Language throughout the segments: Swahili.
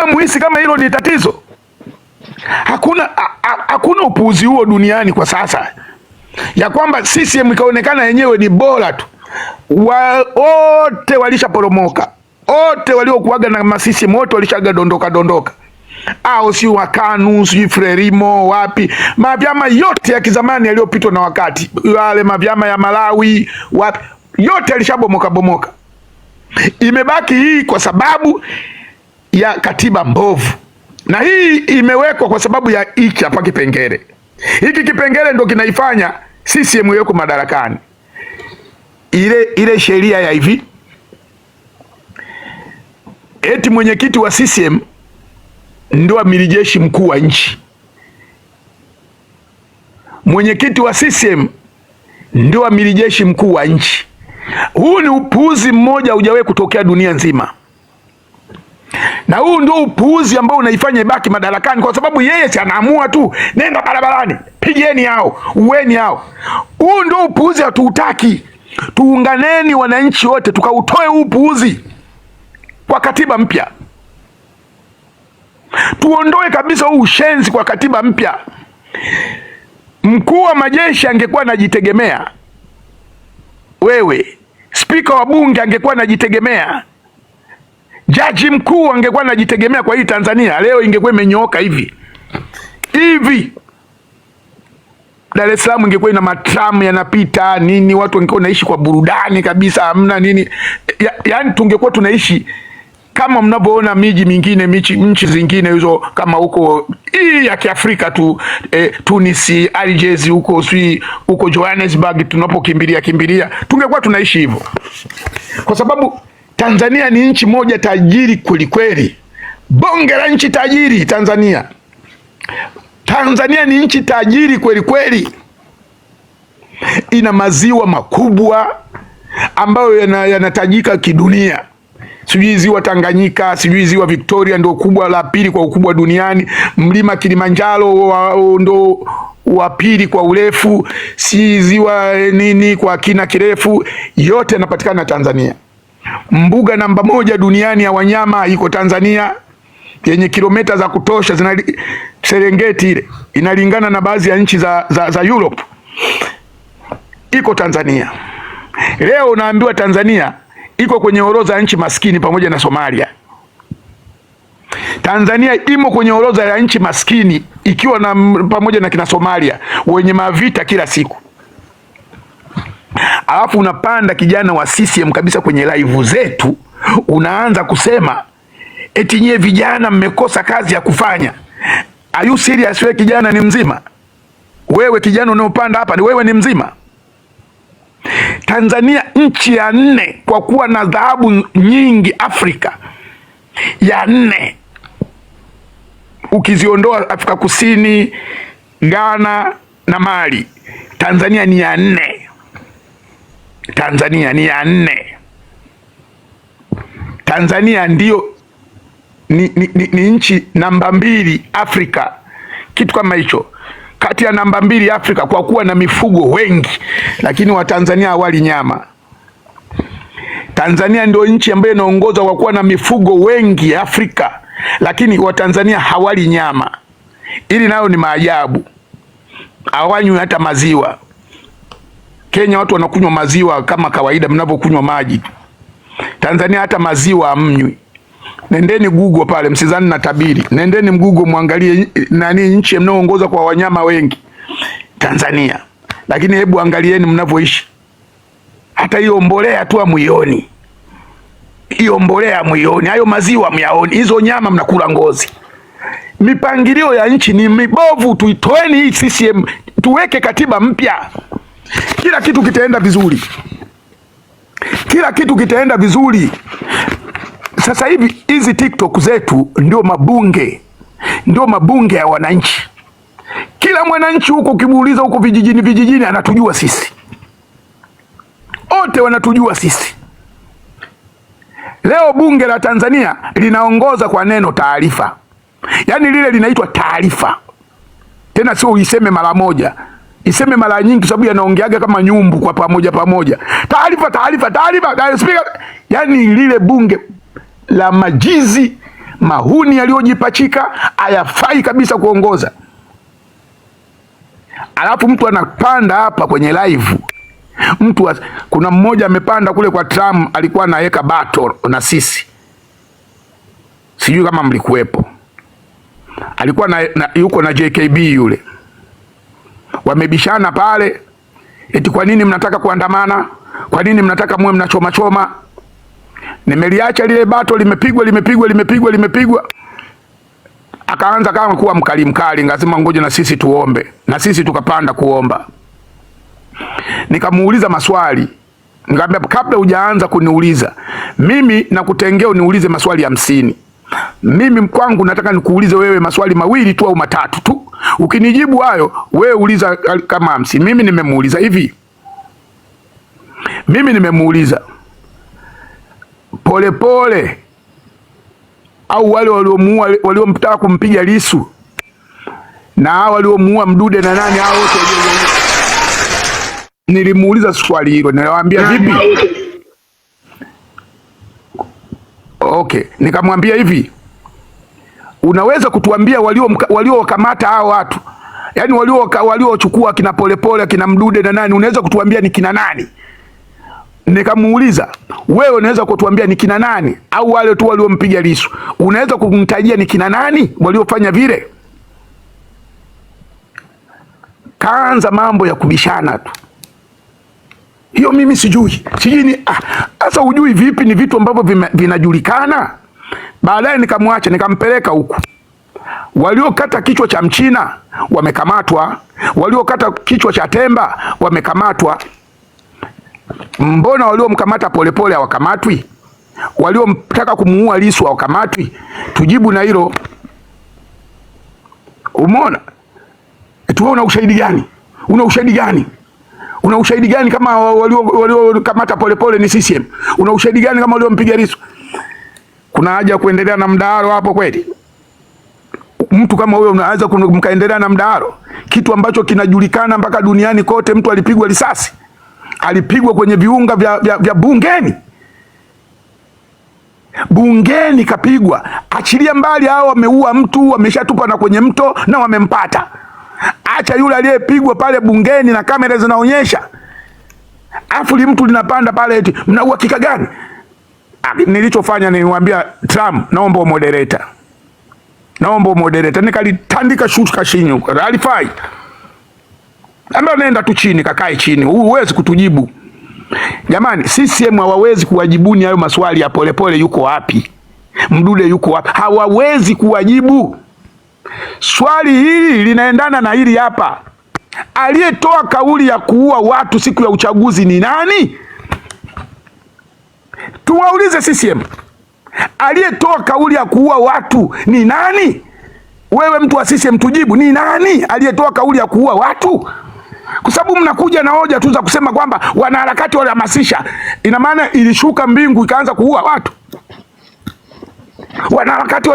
muhisi kama hilo ni tatizo? Hakuna upuuzi huo duniani kwa sasa, ya kwamba CCM ikaonekana yenyewe ni bora tu. Wote walishaporomoka, wote waliokuaga na CCM wote walishaga dondoka. Au si Wakanu, si Frelimo, wapi, mavyama yote ya kizamani yaliyopitwa na wakati, wale mavyama ya Malawi wapi, yote yalishabomoka. Imebaki hii kwa sababu ya katiba mbovu, na hii imewekwa kwa sababu ya hiki hapa kipengele. Hiki kipengele ndo kinaifanya CCM yuko madarakani. Ile sheria ya hivi, eti mwenyekiti wa CCM ndio amiri jeshi mkuu wa nchi. Mwenyekiti wa CCM ndio amiri jeshi mkuu wa nchi. Huu ni upuuzi mmoja hujawahi kutokea dunia nzima, na huu ndio upuuzi ambao unaifanya ibaki madarakani, kwa sababu yeye si anaamua tu, nenda barabarani, pigeni hao, uweni hao. Huu ndio upuuzi hatuutaki. Tuunganeni wananchi wote tukautoe huu upuuzi kwa katiba mpya. Tuondoe kabisa huu ushenzi kwa katiba mpya. Mkuu wa majeshi angekuwa anajitegemea, wewe spika wa bunge angekuwa anajitegemea, jaji mkuu angekuwa anajitegemea, kwa hii Tanzania leo ingekuwa imenyooka hivi. Dar es Salaam ingekuwa ina matramu yanapita nini, watu wangekuwa naishi kwa burudani kabisa, hamna nini. Yaani tungekuwa tunaishi kama mnavyoona miji mingine, nchi zingine hizo kama huko hii ya Kiafrika tu, Tunis, Algiers, huko Johannesburg tunapokimbilia, tungekuwa tunaishi hivyo. Kwa sababu Tanzania ni nchi moja tajiri kweli. Bonge la nchi tajiri Tanzania. Tanzania ni nchi tajiri kweli. Ina maziwa makubwa ambayo yanatajika kidunia. Sijui ziwa Tanganyika, sijui ziwa Victoria ndio kubwa la pili kwa ukubwa duniani. Mlima Kilimanjaro ndo wa pili kwa urefu, si ziwa nini kwa kina kirefu, yote yanapatikana Tanzania. Mbuga namba 1 duniani ya wanyama iko Tanzania, yenye kilomita za kutosha. Serengeti ile inalingana na baadhi ya nchi za Europe, iko Tanzania. Leo unaambiwa Tanzania iko kwenye orodha ya nchi maskini pamoja na Somalia. Tanzania imo kwenye orodha ya nchi maskini ikiwa na pamoja na kina Somalia wenye mavita kila siku. Alafu unapanda kijana wa CCM kabisa kwenye live zetu, unaanza kusema eti nyie vijana mmekosa kazi ya kufanya. Are you serious? Wewe kijana ni mzima? Wewe kijana unaopanda hapa, ni wewe ni mzima? Tanzania nchi ya 4 kwa kuwa na dhahabu nyingi Afrika, ya 4 ukiziondoa Afrika Kusini, Ghana na Mali. Tanzania ni ya 4. Tanzania ni ya 4. Tanzania ndio ni nchi namba 2 Afrika, kitu kama hicho, kati ya namba 2 Afrika kwa kuwa na mifugo wengi, lakini Watanzania hawali nyama. Tanzania ndio nchi ambayo inaongoza kwa kuwa na mifugo wengi Afrika, lakini Watanzania hawali nyama. Ili nayo ni maajabu. Hawanywi hata maziwa. Kenya watu wanakunywa maziwa kama kawaida mnavyokunywa maji. Tanzania hata maziwa hamnywi. Nendeni Google pale, msizani na tabiri. Nendeni Google muangalie nani nchi mnaoongoza kwa wanyama wengi. Tanzania. Lakini hebu angalieni mnavyoishi. Hata hiyo mbolea tu amuioni. Hiyo mbolea amuioni, hayo maziwa myaoni, hizo nyama mnakula ngozi. Mipangilio ya nchi ni mibovu. Tuitoeni hii CCM, tuweke katiba mpya. Kila kitu kitaenda vizuri. Kila kitu kitaenda vizuri. Sasa hivi hizi TikTok zetu ndio mabunge ya wananchi. Kila mwananchi huko ukimuuliza huko vijijini anatujua sisi. Wote wanatujua sisi. Leo bunge la Tanzania linaongoza kwa neno taarifa. Yaani lile linaitwa taarifa. Tena sio uiseme mara moja. Iseme mara nyingi sababu yanaongeaga kama nyumbu kwa pamoja. Taarifa. Yaani lile bunge la majizi, mahuni yaliyojipachika, hayafai kabisa kuongoza. Alafu mtu anapanda hapa kwenye live, kuna mmoja amepanda kule kwa Trump, alikuwa anaweka battle na sijui kama mlikuwepo, alikuwa yuko na JKB yule, wamebishana pale, eti kwa nini mnataka kuandamana, kwa nini mnataka muwe mnachoma choma. Nimeliacha lile battle, limepigwa, akaanza kama kuwa mkali, ngasema ngoja na sisi tuombe, na sisi tukapanda kuomba. Nikamuuliza maswali, nikamwambia kabla hujaanza kuniuliza mimi nakutengea uniulize maswali 50. Mimi kwangu nataka nikuulize wewe maswali mawili tu au matatu tu, ukinijibu hayo wewe uliza kama 50. Mimi nimemuuliza Polepole au wale waliomtaka kumpiga Lissu na waliomuua Mdude na nani hao wote, nilimuuliza swali hilo, niliwaambia vipi? Okay, nikamwambia hivi, unaweza kutuambia waliowakamata hao watu, yani waliochukua kina Polepole kina Mdude na nani, unaweza kutuambia ni kina nani? Nikamuuliza, wewe unaweza kutuambia ni kina nani, au wale tu waliompiga Lissu unaweza kumtajia ni kina nani waliofanya vile? Kaanza mambo ya kubishana tu. Hiyo mimi sijui ni sasa ujui vipi? Ni vitu ambavyo vinajulikana. Baadaye nikamwacha, nikampeleka huku. Waliokata kichwa cha Mchina wamekamatwa, waliokata kichwa cha Temba wamekamatwa. Mbona waliomkamata Polepole hawakamatwi? Waliomtaka kumuua Lissu hawakamatwi? Tujibu na hilo. Umeona? Una ushahidi gani? Una ushahidi gani kama waliokamata Polepole ni CCM? Una ushahidi gani kama waliompiga Lissu? Kuna haja kuendelea na mdahalo hapo kweli? Mtu kama huyo unaweza kumkaendelea na mdahalo? Kitu ambacho kinajulikana mpaka duniani kote, mtu alipigwa risasi. Alipigwa kwenye viunga vya bungeni kapigwa. Achilia mbali hao wameua mtu, wameshatupa na kwenye mto na wamempata. Acha yule aliyepigwa pale bungeni na kamera zinaonyesha. Afu mtu linapanda pale eti mna uhakika gani? Nilichofanya nilimwambia Trump, naomba moderator. Nikalitandika shuka shinyo. Alifai. Ambaye nenda tu chini, kakae chini. Huwezi kutujibu. Jamani, CCM hawawezi kuwajibuni hayo maswali ya Polepole yuko wapi, Mdude yuko wapi. Hawawezi kuwajibu. Swali hili linaendana na hili hapa. Aliyetoa kauli ya kuua watu siku ya uchaguzi ni nani? Tuwaulize CCM. Aliyetoa kauli ya kuua watu ni nani? Wewe mtu wa CCM tujibu, ni nani aliyetoa kauli ya kuua watu? Kwa sababu mnakuja na hoja tu za kusema kwamba wanaharakati walihamasisha. Ina maana ilishuka mbingu ikaanza kuua watu? Wanaharakati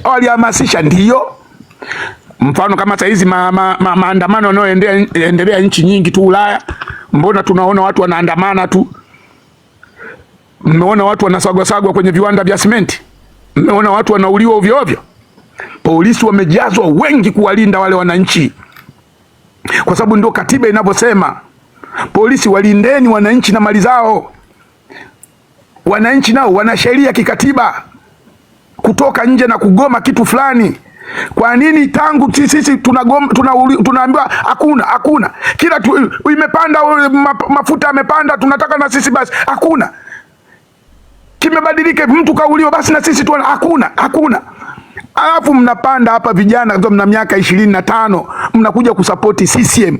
walihamasisha ndio. Mfano kama saa hizi maandamano yanayoendelea nchi nyingi tu Ulaya, mbona tunaona watu wanaandamana tu? Mmeona watu wanasagwa kwenye viwanda vya simenti? Mmeona watu wanauliwa ovyo ovyo? Polisi wamejazwa wengi kuwalinda wale wananchi, kwa sababu ndio katiba inavyosema. Polisi walindeni wananchi na mali zao. Wananchi nao wana sheria kikatiba kutoka nje na kugoma kitu fulani. Kwa nini tangu sisi tunaambiwa hakuna kila imepanda mafuta yamepanda tunataka na sisi basi hakuna, kimebadilika mtu kauliwa basi na sisi tu hakuna. Alafu mnapanda hapa vijana kama mna miaka 25 mnakuja kusapoti CCM.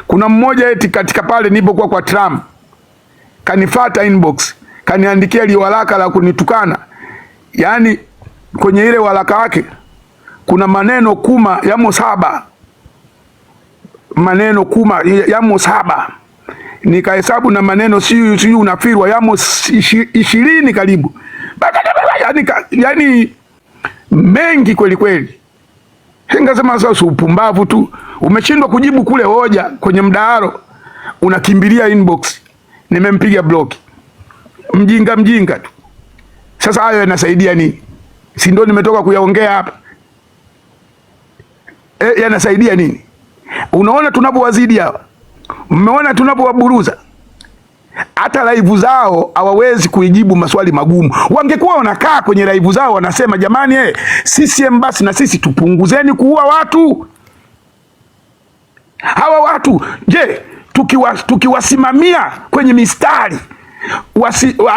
Kuna mmoja eti katika pale nilipokuwa kwa Trump kanifuata inbox, kaniandikia liwalaka la kunitukana. Yaani kwenye ile walaka wake kuna maneno kuma yamo 7. Maneno kuma yamo 7. Nikahesabu na maneno si unafirwa yamo 20 karibu. Yani mengi kweli kweli. Ningesema sasa upumbavu tu. Umeshindwa kujibu kule hoja kwenye mdahalo, unakimbilia inbox. Nimempiga block. Mjinga tu. Sasa hayo yanasaidia nini? Si ndio nimetoka kuyaongea hapa? Yanasaidia nini? Unaona tunapowazidi hawa, mmeona tunapowaburuza, hata live zao hawawezi kuijibu maswali magumu. Wangekuwa wanakaa kwenye live zao wanasema jamani, CCM basi na sisi tupunguzeni kuua watu. Hawa watu je, tukiwasimamia kwenye mistari,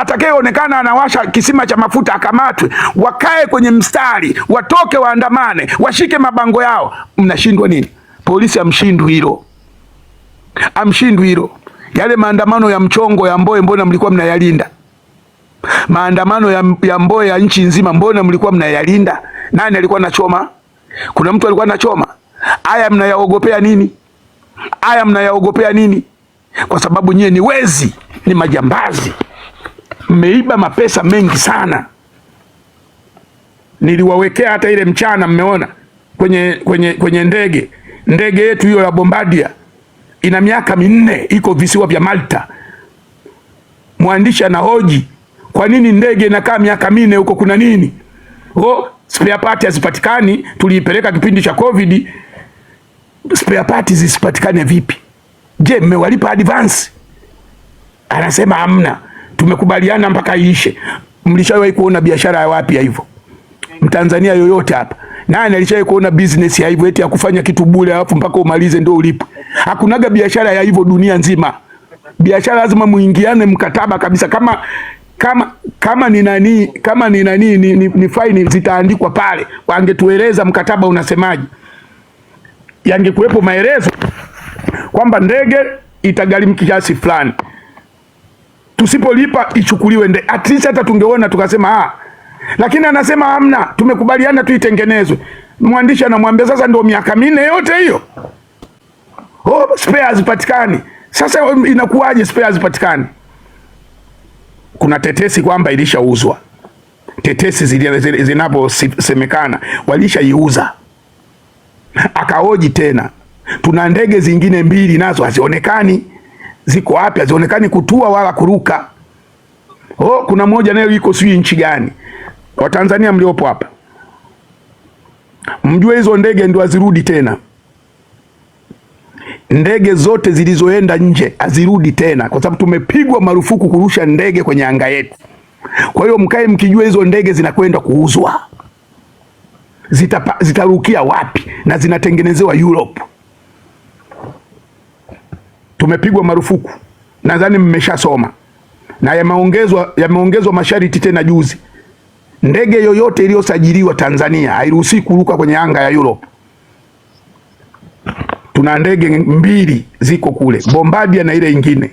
atakayeonekana anawasha kisima cha mafuta akamatwe, wakae kwenye mstari, watoke waandamane, washike mabango yao, mnashindwa nini? Polisi amshindwi hilo, amshindwi hilo. Yale maandamano ya mchongo ya Mbowe, mbona mlikuwa mnayalinda? Maandamano ya Mbowe ya nchi nzima, mbona mlikuwa mnayalinda? Nani alikuwa anachoma? Kuna mtu alikuwa anachoma? Haya mnayaogopea nini? Haya mnayaogopea nini? Kwa sababu nyie ni wezi, ni majambazi, mmeiba mapesa mengi sana. Niliwawekea hata ile mchana, mmeona kwenye ndege yetu hiyo ya Bombardier ina miaka 4, iko visiwa vya Malta. Mwandishi anahoji kwa nini ndege inakaa miaka 4 huko, kuna nini? Spare part hazipatikani. Tuliipeleka kipindi cha COVID, spare part zisipatikane vipi? Je, mmewalipa advance? Anasema hamna, tumekubaliana mpaka iishe. Mlishawahi kuona biashara ya wapi ya hivyo? Mtanzania yoyote hapa nani alishawahi kuona business ya hivyo, eti ya kufanya kitu bure alafu mpaka umalize ndio ulipe? Hakunaga biashara ya hivyo dunia nzima. Biashara lazima muingiane mkataba kabisa. Kama ni faini zitaandikwa pale, wangetueleza mkataba unasemaje. Yangekuwepo maelezo kwamba ndege itagharimu kiasi fulani, tusipolipa ichukuliwe ndege. At least hata tungeona tukasema lakini anasema hamna, tumekubaliana tu itengenezwe. Mwandishi anamwambia sasa ndio miaka 4 yote hiyo, spare hazipatikani. Sasa inakuwaje spare hazipatikani? Kuna tetesi kwamba ilishauzwa. Tetesi zinaposemekana walishaiuza. Akaoji tena, tuna ndege zingine 2 nazo hazionekani. Ziko wapi? Hazionekani kutua wala kuruka. Kuna moja nayo iko sijui nchi gani. Watanzania mliopo hapa, mjue hizo ndege ndio azirudi tena. Ndege zote zilizoenda nje azirudi tena, kwa sababu tumepigwa marufuku kurusha ndege kwenye anga yetu. Kwa hiyo mkae mkijua hizo ndege zinakwenda kuuzwa. Zitarukia wapi? Na zinatengenezewa Europe. Tumepigwa marufuku, nadhani mmeshasoma, na yameongezwa masharti tena juzi. Ndege yoyote iliyosajiliwa Tanzania hairuhusi kuruka kwenye anga ya Europe. Tuna ndege 2 ziko kule, Bombardier na ile nyingine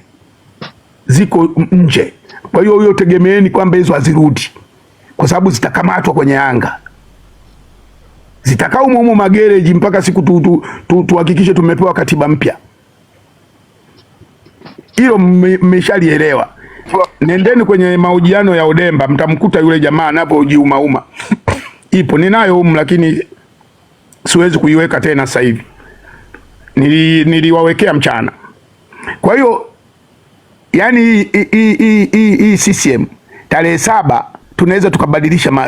ziko nje. Kwa hiyo tegemeeni kwamba hizo hazirudi, kwa sababu zitakamatwa kwenye anga. Zitakaa humo magereji mpaka siku tuhakikishe tumepewa katiba mpya. Hilo mmeshalielewa. Nendeni kwenye mahojiano ya Odemba, mtamkuta yule jamaa anapojiumauma. Ipo ninayo lakini siwezi kuiweka tena sasa hivi. Niliwawekea mchana. Kwa hiyo yani hii CCM tarehe 7 tunaweza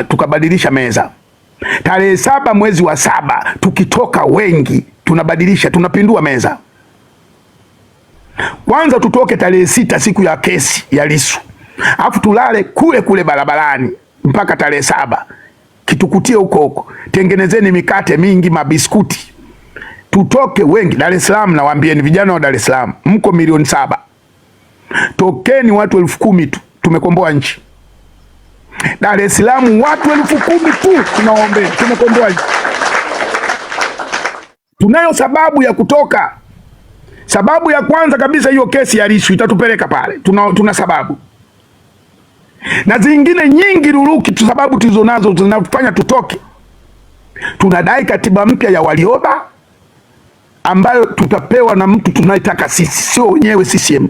tukabadilisha meza. Tarehe 7 mwezi wa 7 tukitoka wengi tunapindua meza. Kwanza tutoke tarehe 6 siku ya kesi ya Lissu. Alafu tulale kule barabarani mpaka tarehe 7. Kitukutie huko. Tengenezeni mikate mingi, mabiskuti. Tutoke wengi. Dar es Salaam, nawaambieni vijana wa Dar es Salaam, mko milioni 7. Tokeni watu 10,000 tu, tumekomboa nchi. Dar es Salaam watu 10,000 tu tunaombea, tumekomboa nchi. Tunayo sababu ya kutoka. Sababu ya kwanza kabisa, hiyo kesi ya Lissu itatupeleka pale. Tuna sababu. Na zingine nyingi ruruki sababu tulizonazo zinafanya tutoke. Tunadai katiba mpya ya Warioba ambayo tutapewa na mtu tunayetaka sisi, sio wenyewe CCM.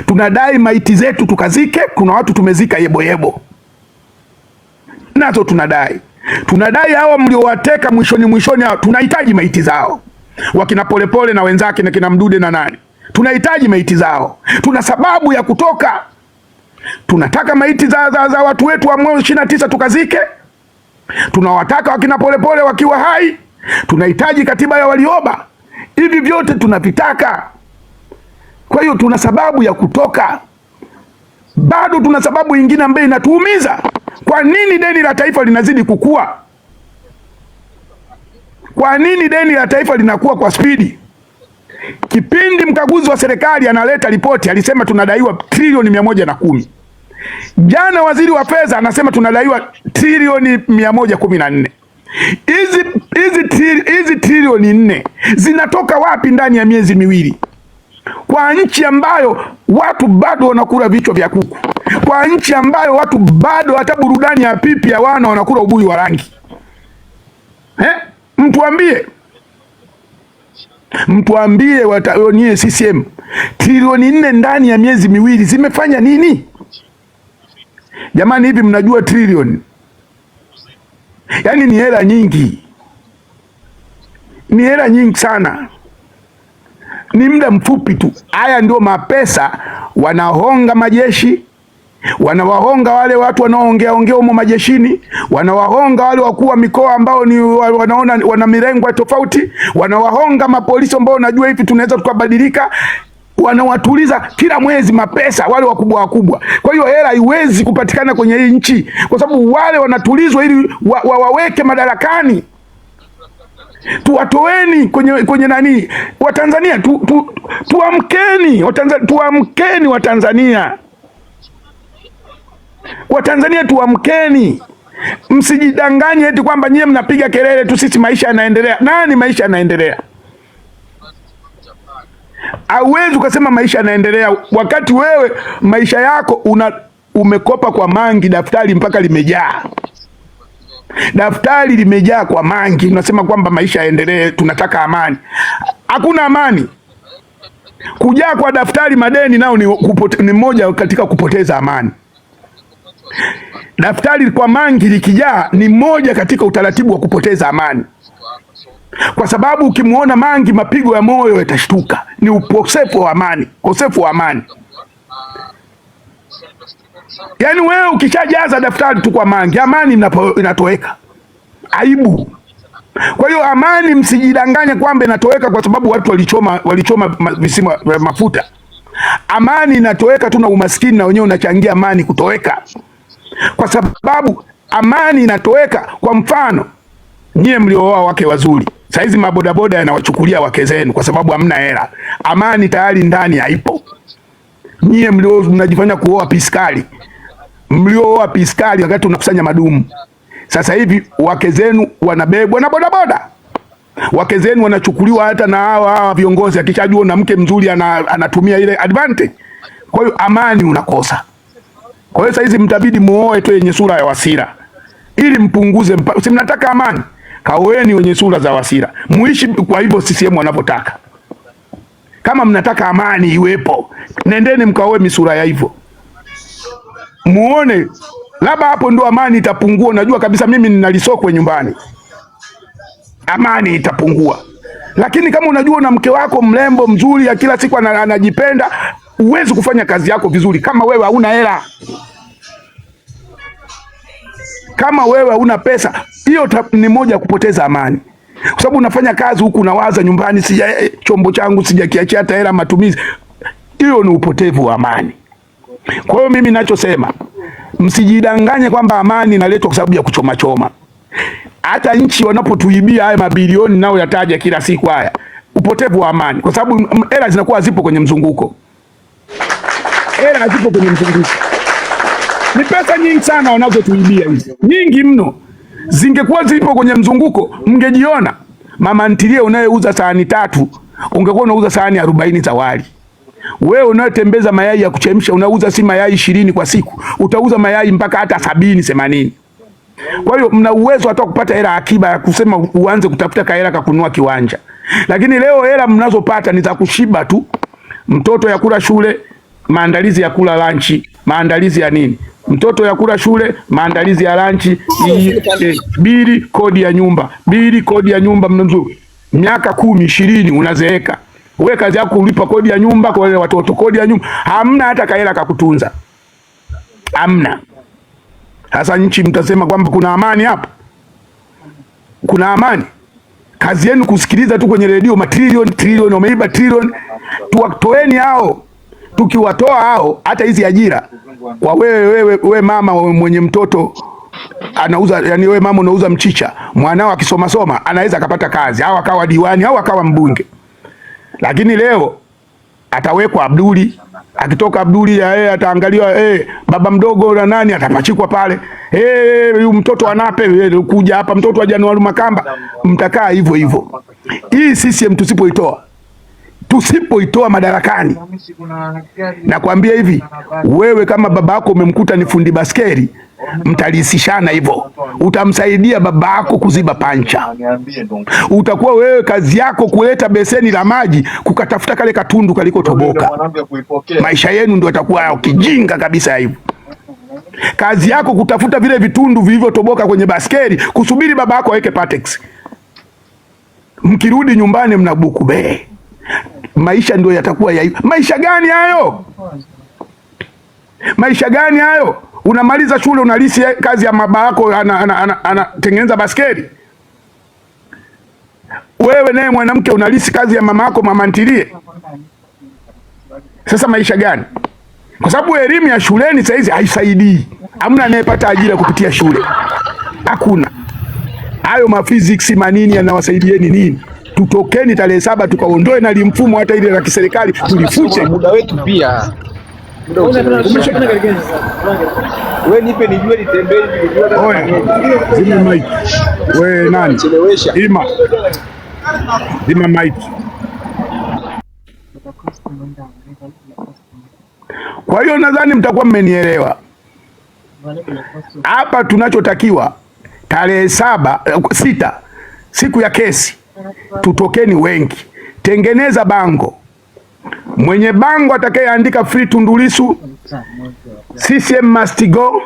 Tunadai maiti zetu tukazike, kuna watu tumezika yebo. Nazo tunadai. Tunadai hawa mliowateka mwishoni tunahitaji maiti zao. Wakina Polepole na wenzake na kina Mdude na nani. Tunahitaji maiti zao. Tuna sababu ya kutoka. Tunataka maiti za watu wetu wa mwezi 29 tukazike. Tunawataka wakina Polepole wakiwa hai. Tunahitaji katiba ya Warioba. Hivi vyote tunavitaka. Kwa hiyo tuna sababu ya kutoka. Bado tuna sababu nyingine ambayo inatuumiza. Kwa nini deni la taifa linazidi kukua? Kwa nini deni la taifa linakuwa kwa spidi? Kipindi mkaguzi wa serikali analeta ripoti alisema tunadaiwa trilioni 110. Jana waziri wa fedha anasema tunadaiwa trilioni 114. Hizi trilioni 4 zinatoka wapi ndani ya miezi miwili? Kwa nchi ambayo watu bado wanakula vichwa vya kuku, kwa nchi ambayo watu bado hata burudani ya pipi ya wana wanakula ubuyu wa rangi. Mtuambie wataonie CCM trilioni 4 ndani ya miezi miwili zimefanya nini? Jamani, hivi mnajua trilioni? Yaani ni hela nyingi. Ni hela nyingi sana. Ni muda mfupi tu. Haya ndio mapesa wanahonga majeshi, wanawahonga wale watu wanaoongea humo majeshini, wanawahonga wale wakuu wa mikoa ambao ni wanaona wana mirengo tofauti, wanawahonga mapolisi ambao najua hivi tunaweza tukabadilika, wanawatuliza kila mwezi mapesa wale wakubwa. Kwa hiyo hela haiwezi kupatikana kwenye hii nchi kwa sababu wale wanatulizwa ili waweke madarakani. Tuwatoeni kwenye nani? Watanzania tuamkeni, tuamkeni Watanzania. Watanzania tuamkeni. Msijidanganye eti kwamba nyie mnapiga kelele tu sisi maisha yanaendelea. Nani maisha yanaendelea? Hauwezi ukasema maisha yanaendelea wakati wewe maisha yako umekopa kwa mangi, daftari mpaka limejaa. Daftari limejaa kwa mangi, unasema kwamba maisha yaendelee, tunataka amani. Hakuna amani. Kujaa kwa daftari madeni nao ni moja katika kupoteza amani. Daftari kwa mangi likijaa ni moja katika utaratibu wa kupoteza amani. Kwa sababu ukimuona mangi mapigo ya moyo yatashtuka. Ni ukosefu wa amani, ukosefu wa amani. Yaani wewe ukishajaza daftari tu kwa mangi, amani inatoweka. Aibu. Kwa hiyo amani, msijidanganye kwamba inatoweka kwa sababu watu walichoma visima mafuta. Amani inatoweka tu na umaskini na wenyewe unachangia amani kutoweka. Kwa sababu amani inatoweka. Kwa mfano, nyie mliooa wake wazuri, saizi mabodaboda yanawachukulia wake zenu kwa sababu hamna hela. Amani tayari ndani haipo. Nyie mnajifanya kuoa piskali, mliooa piskali wakati unakusanya madumu. Sasa hivi wake zenu wanabebwa na bodaboda. Wake zenu wanachukuliwa hata na hawa viongozi, akishajua na mke mzuri anatumia ile advantage. Kwa hiyo amani unakosa. Kwa hiyo sasa hizi mtabidi muoe tu yenye sura ya Wasira ili mpunguze si mnataka amani? Kaoeni wenye sura za Wasira. Muishi kwa hivyo CCM wanavyotaka. Kama mnataka amani iwepo, nendeni mkaoe misura ya hivyo. Muone labda hapo ndo amani itapungua. Najua kabisa mimi nina lisokwe nyumbani, amani itapungua. Lakini kama unajua na mke wako mrembo mzuri ya kila siku anajipenda, uwezi kufanya kazi yako vizuri kama wewe hauna hela. Kama wewe hauna pesa, hiyo ni moja ya kupoteza amani. Kwa sababu unafanya kazi huku unawaza nyumbani, chombo changu sijakiachia hata hela matumizi. Hiyo ni upotevu wa amani. Kwa hiyo mimi ninachosema, msijidanganye kwamba amani inaletwa kwa sababu ya kuchoma choma. Hata nchi wanapotuibia haya mabilioni nao yataja kila siku haya, upotevu wa amani, kwa sababu hela zinakuwa zipo kwenye mzunguko. Hela zipo kwenye mzunguko. Ni pesa nyingi sana wanazotuibia hizi. Nyingi mno. Zingekuwa zipo kwenye mzunguko, mngejiona. Mama ntilie unayeuza sahani 3, ungekuwa unauza sahani 40 za wali. Wewe unayotembeza mayai ya kuchemsha unauza si mayai 20 kwa siku, utauza mayai mpaka hata 70 80. Kwa hiyo mna uwezo hata kupata hela akiba ya kusema uanze kutafuta kahela kakununua kiwanja. Lakini leo hela mnazopata ni za kushiba tu. Mtoto ya kula shule, maandalizi ya kula lunch, maandalizi ya nini? Mtoto ya kula shule, maandalizi ya lunch, bili kodi ya nyumba, bili kodi ya nyumba mzuri. Miaka 10 20 unazeeka. Wewe kazi yako kulipa kodi ya nyumba kwa wale watoto, kodi ya nyumba. Hamna hata kahela kakutunza. Amna. Sasa nchi mtasema kwamba kuna amani hapa? Kuna amani? Kazi yenu kusikiliza tu kwenye redio matrilioni wameiba trilioni. Tuwatoeni hao. Tukiwatoa hao, hata hizi ajira kwa wewe mama mwenye mtoto anauza, yani wewe mama unauza mchicha, mwanao akisoma anaweza akapata kazi au akawa diwani au akawa mbunge. Lakini leo atawekwa Abduli, akitoka Abduli ataangaliwa baba mdogo na nani atapachikwa pale. Huyu mtoto anape kuja hapa, mtoto wa Januari Makamba, mtakaa hivyo hivyo. Hii CCM tusipoitoa madarakani, nakwambia hivi, wewe kama babako umemkuta ni fundi baskeli, mtalisishana hivyo. Utamsaidia babako kuziba pancha. Utakuwa wewe kazi yako kuleta beseni la maji, kukatafuta kale katundu kaliko toboka. Maisha yenu ndio yatakuwa kijinga kabisa hivyo. Kazi yako kutafuta vile vitundu vilivyotoboka kwenye baskeli, kusubiri babako aweke patex. Mkirudi nyumbani mnabuku be. Maisha ndio yatakuwa ya hivyo. Maisha gani hayo? Maisha gani hayo? Unamaliza shule unalisi kazi ya baba yako anatengeneza baskeli. Wewe naye mwanamke unalisi kazi ya mama yako mama ntilie. Sasa maisha gani? Kwa sababu elimu ya shuleni sasa hizi haisaidii. Hamna anayepata ajira kupitia shule. Hakuna. Hayo maphysics manini yanawasaidieni nini? Tutokeni tarehe 7 tukaondoe na limfumo hata ile la kiserikali tulifuche. Muda wetu pia. Wewe nipe nijue nitembee nijue. Zima mic. Wewe nani? Ima. Zima mic. Kwa hiyo nadhani mtakuwa mmenielewa. Hapa tunachotakiwa tarehe 6 siku ya kesi, tutokeni wengi. Tengeneza bango. Mwenye bango atakayeandika free Tundu Lissu, CCM must go,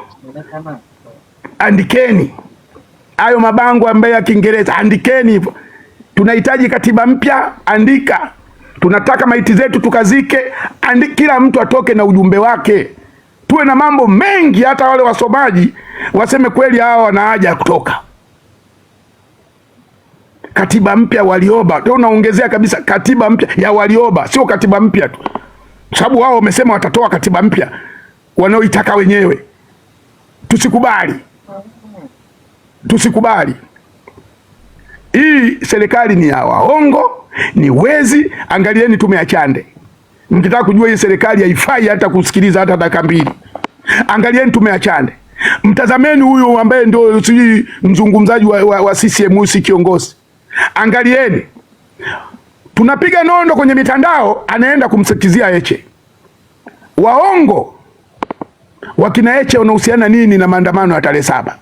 andikeni hayo mabango ambayo ya Kiingereza, andikeni hivyo. Tunahitaji katiba mpya, andika. Tunataka maiti zetu tukazike, andika. Kila mtu atoke na ujumbe wake. Tuwe na mambo mengi, hata wale wasomaji waseme kweli hao wana haja kutoka. Katiba mpya Warioba, ndio unaongezea kabisa katiba mpya ya Warioba, sio katiba mpya tu. Sababu wao wamesema watatoa katiba mpya wanaoitaka wenyewe. Tusikubali. Tusikubali. Hii serikali ni ya waongo, ni wezi. Angalieni tume ya Chande. Mkitaka kujua hii serikali haifai hata kusikiliza hata dakika 2. Angalieni tume ya Chande. Mtazameni huyu ambaye ndio mzungumzaji wa CCM, si kiongozi. Angalieni. Tunapiga nondo kwenye mitandao, anaenda kumsikizia Heche. Waongo. Wakina Heche wanahusiana nini na maandamano ya tarehe 7?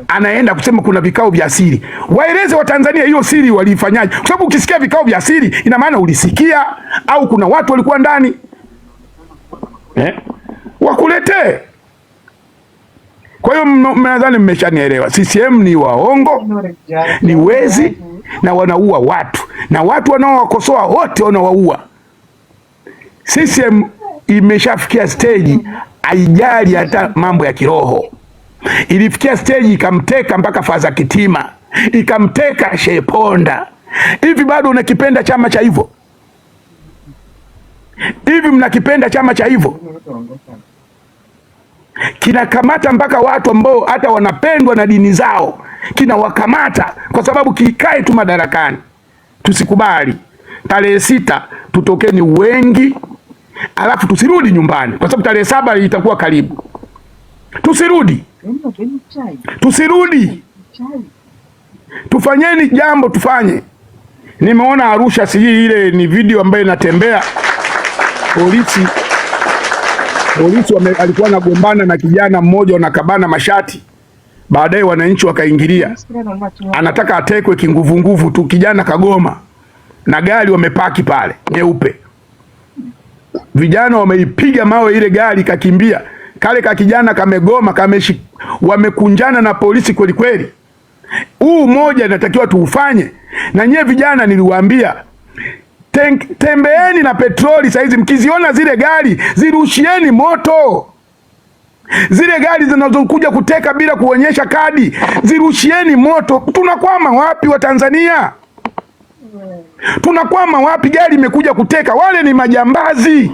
Anaenda kusema kuna vikao vya siri. Waeleze wa Tanzania hiyo siri walifanyaje? Kwa sababu ukisikia vikao vya siri ina maana ulisikia au kuna watu walikuwa ndani. Wakuletee. Kwa hiyo mnadhani mmeshanielewa. CCM ni waongo, ni wezi na wanaua watu. Na watu wanaowakosoa wote wanawaua. CCM imeshafikia stage haijali hata mambo ya kiroho. Ilifikia stage ikamteka mpaka Faza Kitima, ikamteka Sheponda. Hivi bado unakipenda chama cha hivyo? Hivi mnakipenda chama cha hivyo? Kinakamata mpaka watu ambao hata wanapendwa na dini zao, kinawakamata kwa sababu kikae tu madarakani. Tusikubali. Tarehe 6 tutokeni wengi, alafu tusirudi nyumbani kwa sababu tarehe 7 itakuwa karibu. Tusirudi. Tusirudi. Tufanyeni jambo, tufanye. Nimeona Arusha, si ile ni video ambayo inatembea. Polisi alikuwa anagombana na kijana mmoja, wanakabana mashati. Baadaye wananchi wakaingilia. Anataka atekwe kinguvu tu, kijana kagoma. Na gari wamepaki pale, nyeupe. Vijana wameipiga mawe ile gari kakimbia. Kale ka kijana kamegoma, wamekunjana na polisi kweli kweli. Huu moja natakiwa tuufanye. Na nyewe vijana niliwaambia, Tembeeni na petroli saizi, mkiziona zile gari zirushieni moto. Zile gari zinazokuja kuteka bila kuonyesha kadi zirushieni moto. Tunakwama wapi wa Tanzania? Tunakwama wapi? Gari imekuja kuteka, wale ni majambazi.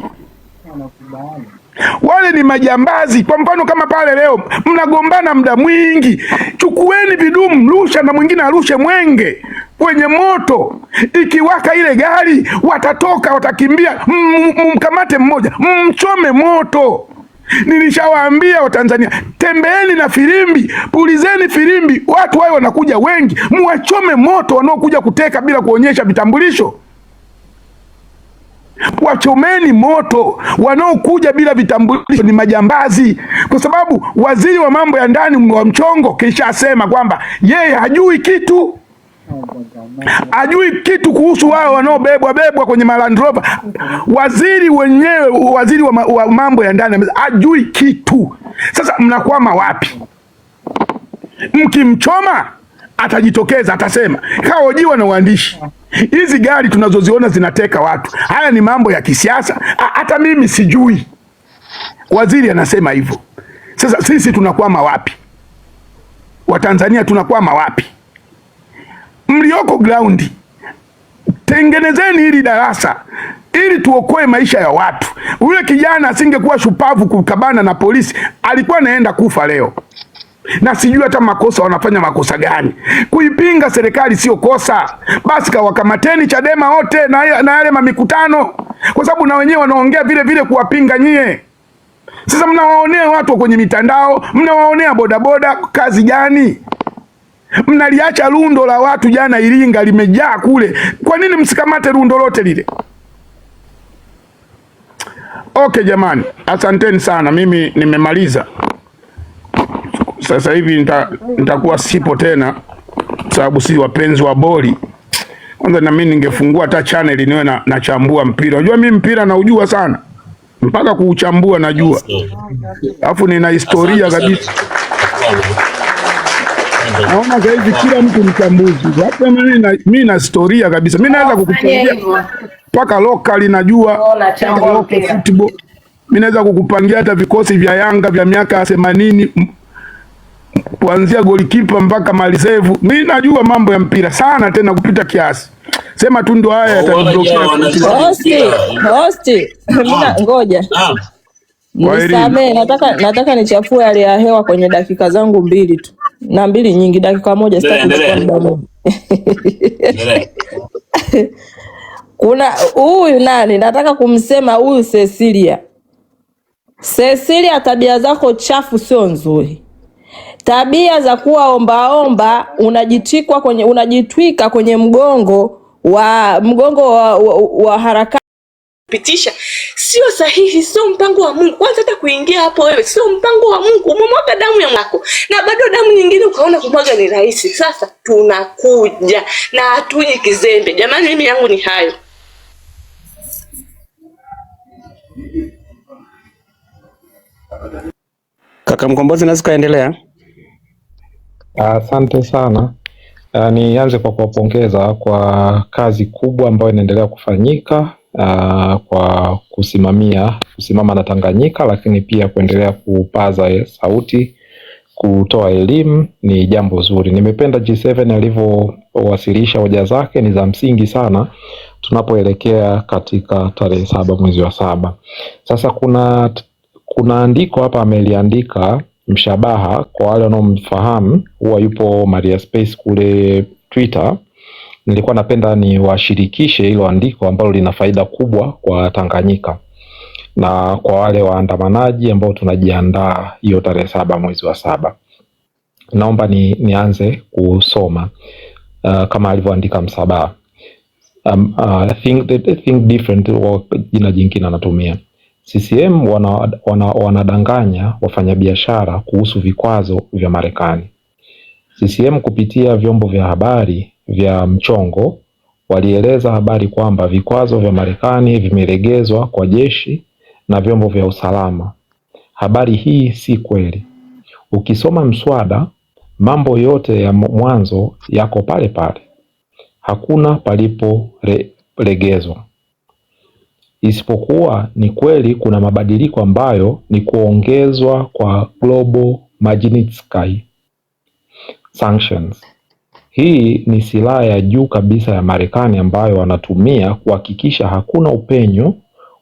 Wale ni majambazi. Kwa mfano kama pale leo mnagombana muda mwingi, chukueni vidumu mrusha na mwingine arushe mwenge kwenye moto. Ikiwaka ile gari watatoka, watakimbia, mkamate mmoja, mchome moto. Nilishawaambia Watanzania, tembeeni na filimbi, pulizeni filimbi, watu wao wanakuja wengi, muwachome moto wanaokuja kuteka bila kuonyesha vitambulisho. Wachomeni moto wanaokuja bila vitambulisho, ni majambazi. Kwa sababu waziri wa mambo ya ndani wa mchongo kisha asema kwamba yeye hajui kitu. Hajui kitu kuhusu wao wanaobebwa kwenye Land Rover. Waziri wenyewe, waziri wa mambo ya ndani hajui kitu. Sasa mnakwama wapi? Mkimchoma atajitokeza, atasema, kaojiwa na waandishi, hizi gari tunazoziona zinateka watu, haya ni mambo ya kisiasa, hata mimi sijui. Waziri anasema hivyo. Sasa sisi tunakwama wapi? Watanzania tunakwama wapi? Mlioko ground, tengenezeni hili darasa ili tuokoe maisha ya watu. Ule kijana asingekuwa shupavu kukabana na polisi, alikuwa anaenda kufa leo. Na sijui hata makosa wanafanya makosa gani. Kuipinga serikali sio kosa. Basi kawakamateni Chadema wote na yale mamikutano, kwa sababu na wenyewe wanaongea vile vile kuwapinga nyie. Sasa mnawaonea watu kwenye mitandao, mnawaonea bodaboda, kazi gani? Mnaliacha rundo la watu jana Iringa limejaa kule. Kwa nini msikamate rundo lote lile? Okay jamani, asanteni sana, mimi nimemaliza. Sasa hivi nitakuwa sipo tena, sababu si wapenzi wa boli. Kwanza na mimi ningefungua hata channel niwe nachambua mpira. Unajua mimi mpira naujua sana, mpaka kuuchambua najua, alafu nina historia kabisa. Naona sasa hivi kila mtu mchambuzi. Hata mimi na historia kabisa. Mimi naweza kukupangia mpaka local, najua local football. Mimi naweza kukupangia hata vikosi vya Yanga vya miaka 80 kuanzia golikipa mpaka malisevu. Mimi najua mambo ya mpira sana, tena kupita kiasi. Sema tu ndo haya yatatokea. Hosti, mimi ngoja. Nisamee, nataka nichafue hali ya hewa kwenye dakika zangu 2 tu. Na 2 nyingi, dakika 1 sitaki kuchukua muda mwingi. Kuna huyu nani nataka kumsema, huyu Cecilia, tabia zako chafu sio nzuri. Tabia za kuwa ombaomba, unajitwika kwenye mgongo wa harakati pitisha, sio sahihi, sio mpango wa Mungu. Kwanza hata kuingia hapo wewe sio mpango wa Mungu. Umemwaga damu ya mwako na bado damu nyingine ukaona kumwaga ni rahisi. Sasa tunakuja na hatuji kizembe. Jamani, mimi yangu ni hayo. Kaka Mkombozi, naweza kaendelea? Asante sana. Nianze kwa kuwapongeza kwa kazi kubwa ambayo inaendelea kufanyika kwa kusimama na Tanganyika, lakini pia kuendelea kupaza sauti, kutoa elimu, ni jambo zuri. Nimependa G7 alivyowasilisha hoja zake, ni za msingi sana tunapoelekea katika tarehe 7 mwezi wa 7. Sasa kuna andiko hapa ameliandika Mshabaha, kwa wale wanaomfahamu, huwa yupo Maria Space kule Twitter. Nilikuwa napenda niwashirikishe hilo andiko ambalo lina faida kubwa kwa Tanganyika na kwa wale waandamanaji ambao tunajiandaa hiyo tarehe 7 mwezi wa 7. Naomba nianze kusoma kama alivyoandika Msabaha. Think different, jina jingine anatumia. CCM wanadanganya wafanyabiashara kuhusu vikwazo vya Marekani. CCM kupitia vyombo vya habari vya mchongo walieleza habari kwamba vikwazo vya Marekani vimelegezwa kwa jeshi na vyombo vya usalama. Habari hii si kweli. Ukisoma mswada, mambo yote ya mwanzo yako pale pale. Hakuna kulegezwa. Isipokuwa ni kweli kuna mabadiliko ambayo ni kuongezwa kwa Global Magnitsky Sanctions. Hii ni silaha ya juu kabisa ya Marekani ambayo wanatumia kuhakikisha hakuna upenyo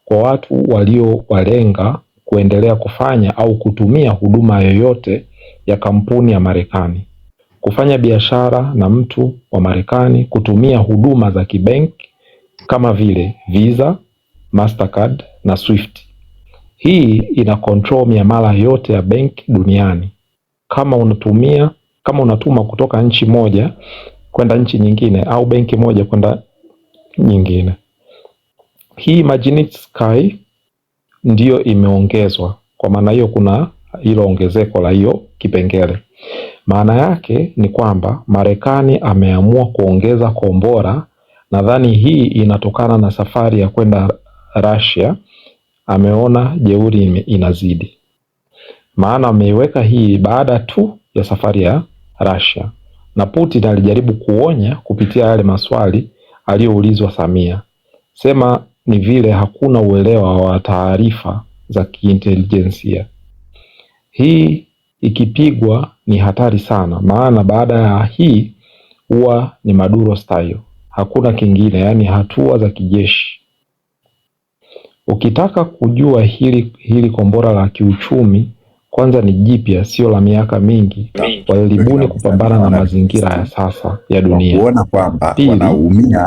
kwa watu waliowalenga kuendelea kufanya au kutumia huduma yoyote ya kampuni ya Marekani, kufanya biashara na mtu wa Marekani, kutumia huduma za kibenki kama vile Visa, Mastercard na Swift. Hii ina control miamala yote ya benki duniani. Kama unatuma kutoka nchi moja kwenda nchi nyingine au benki moja kwenda nyingine. Hii Magnitsky ndiyo imeongezwa. Kwa maana hiyo kuna hilo ongezeko la hiyo kipengele. Maana yake ni kwamba Marekani ameamua kuongeza kombora. Nadhani hii inatokana na safari ya kwenda Russia. Ameona jeuri inazidi. Maana ameiweka hii baada tu ya safari ya Russia. Na Putin alijaribu kuonya kupitia yale maswali aliyoulizwa Samia. Sema ni vile hakuna uelewa wa taarifa za kiintelijensia. Hii ikipigwa ni hatari sana, maana baada ya hii huwa ni Maduro style. Hakuna kingine, yani hatua za kijeshi. Ukitaka kujua hili kombora la kiuchumi, kwanza ni jipya, sio la miaka mingi. Walibuni kupambana na mazingira ya sasa ya dunia. Pili,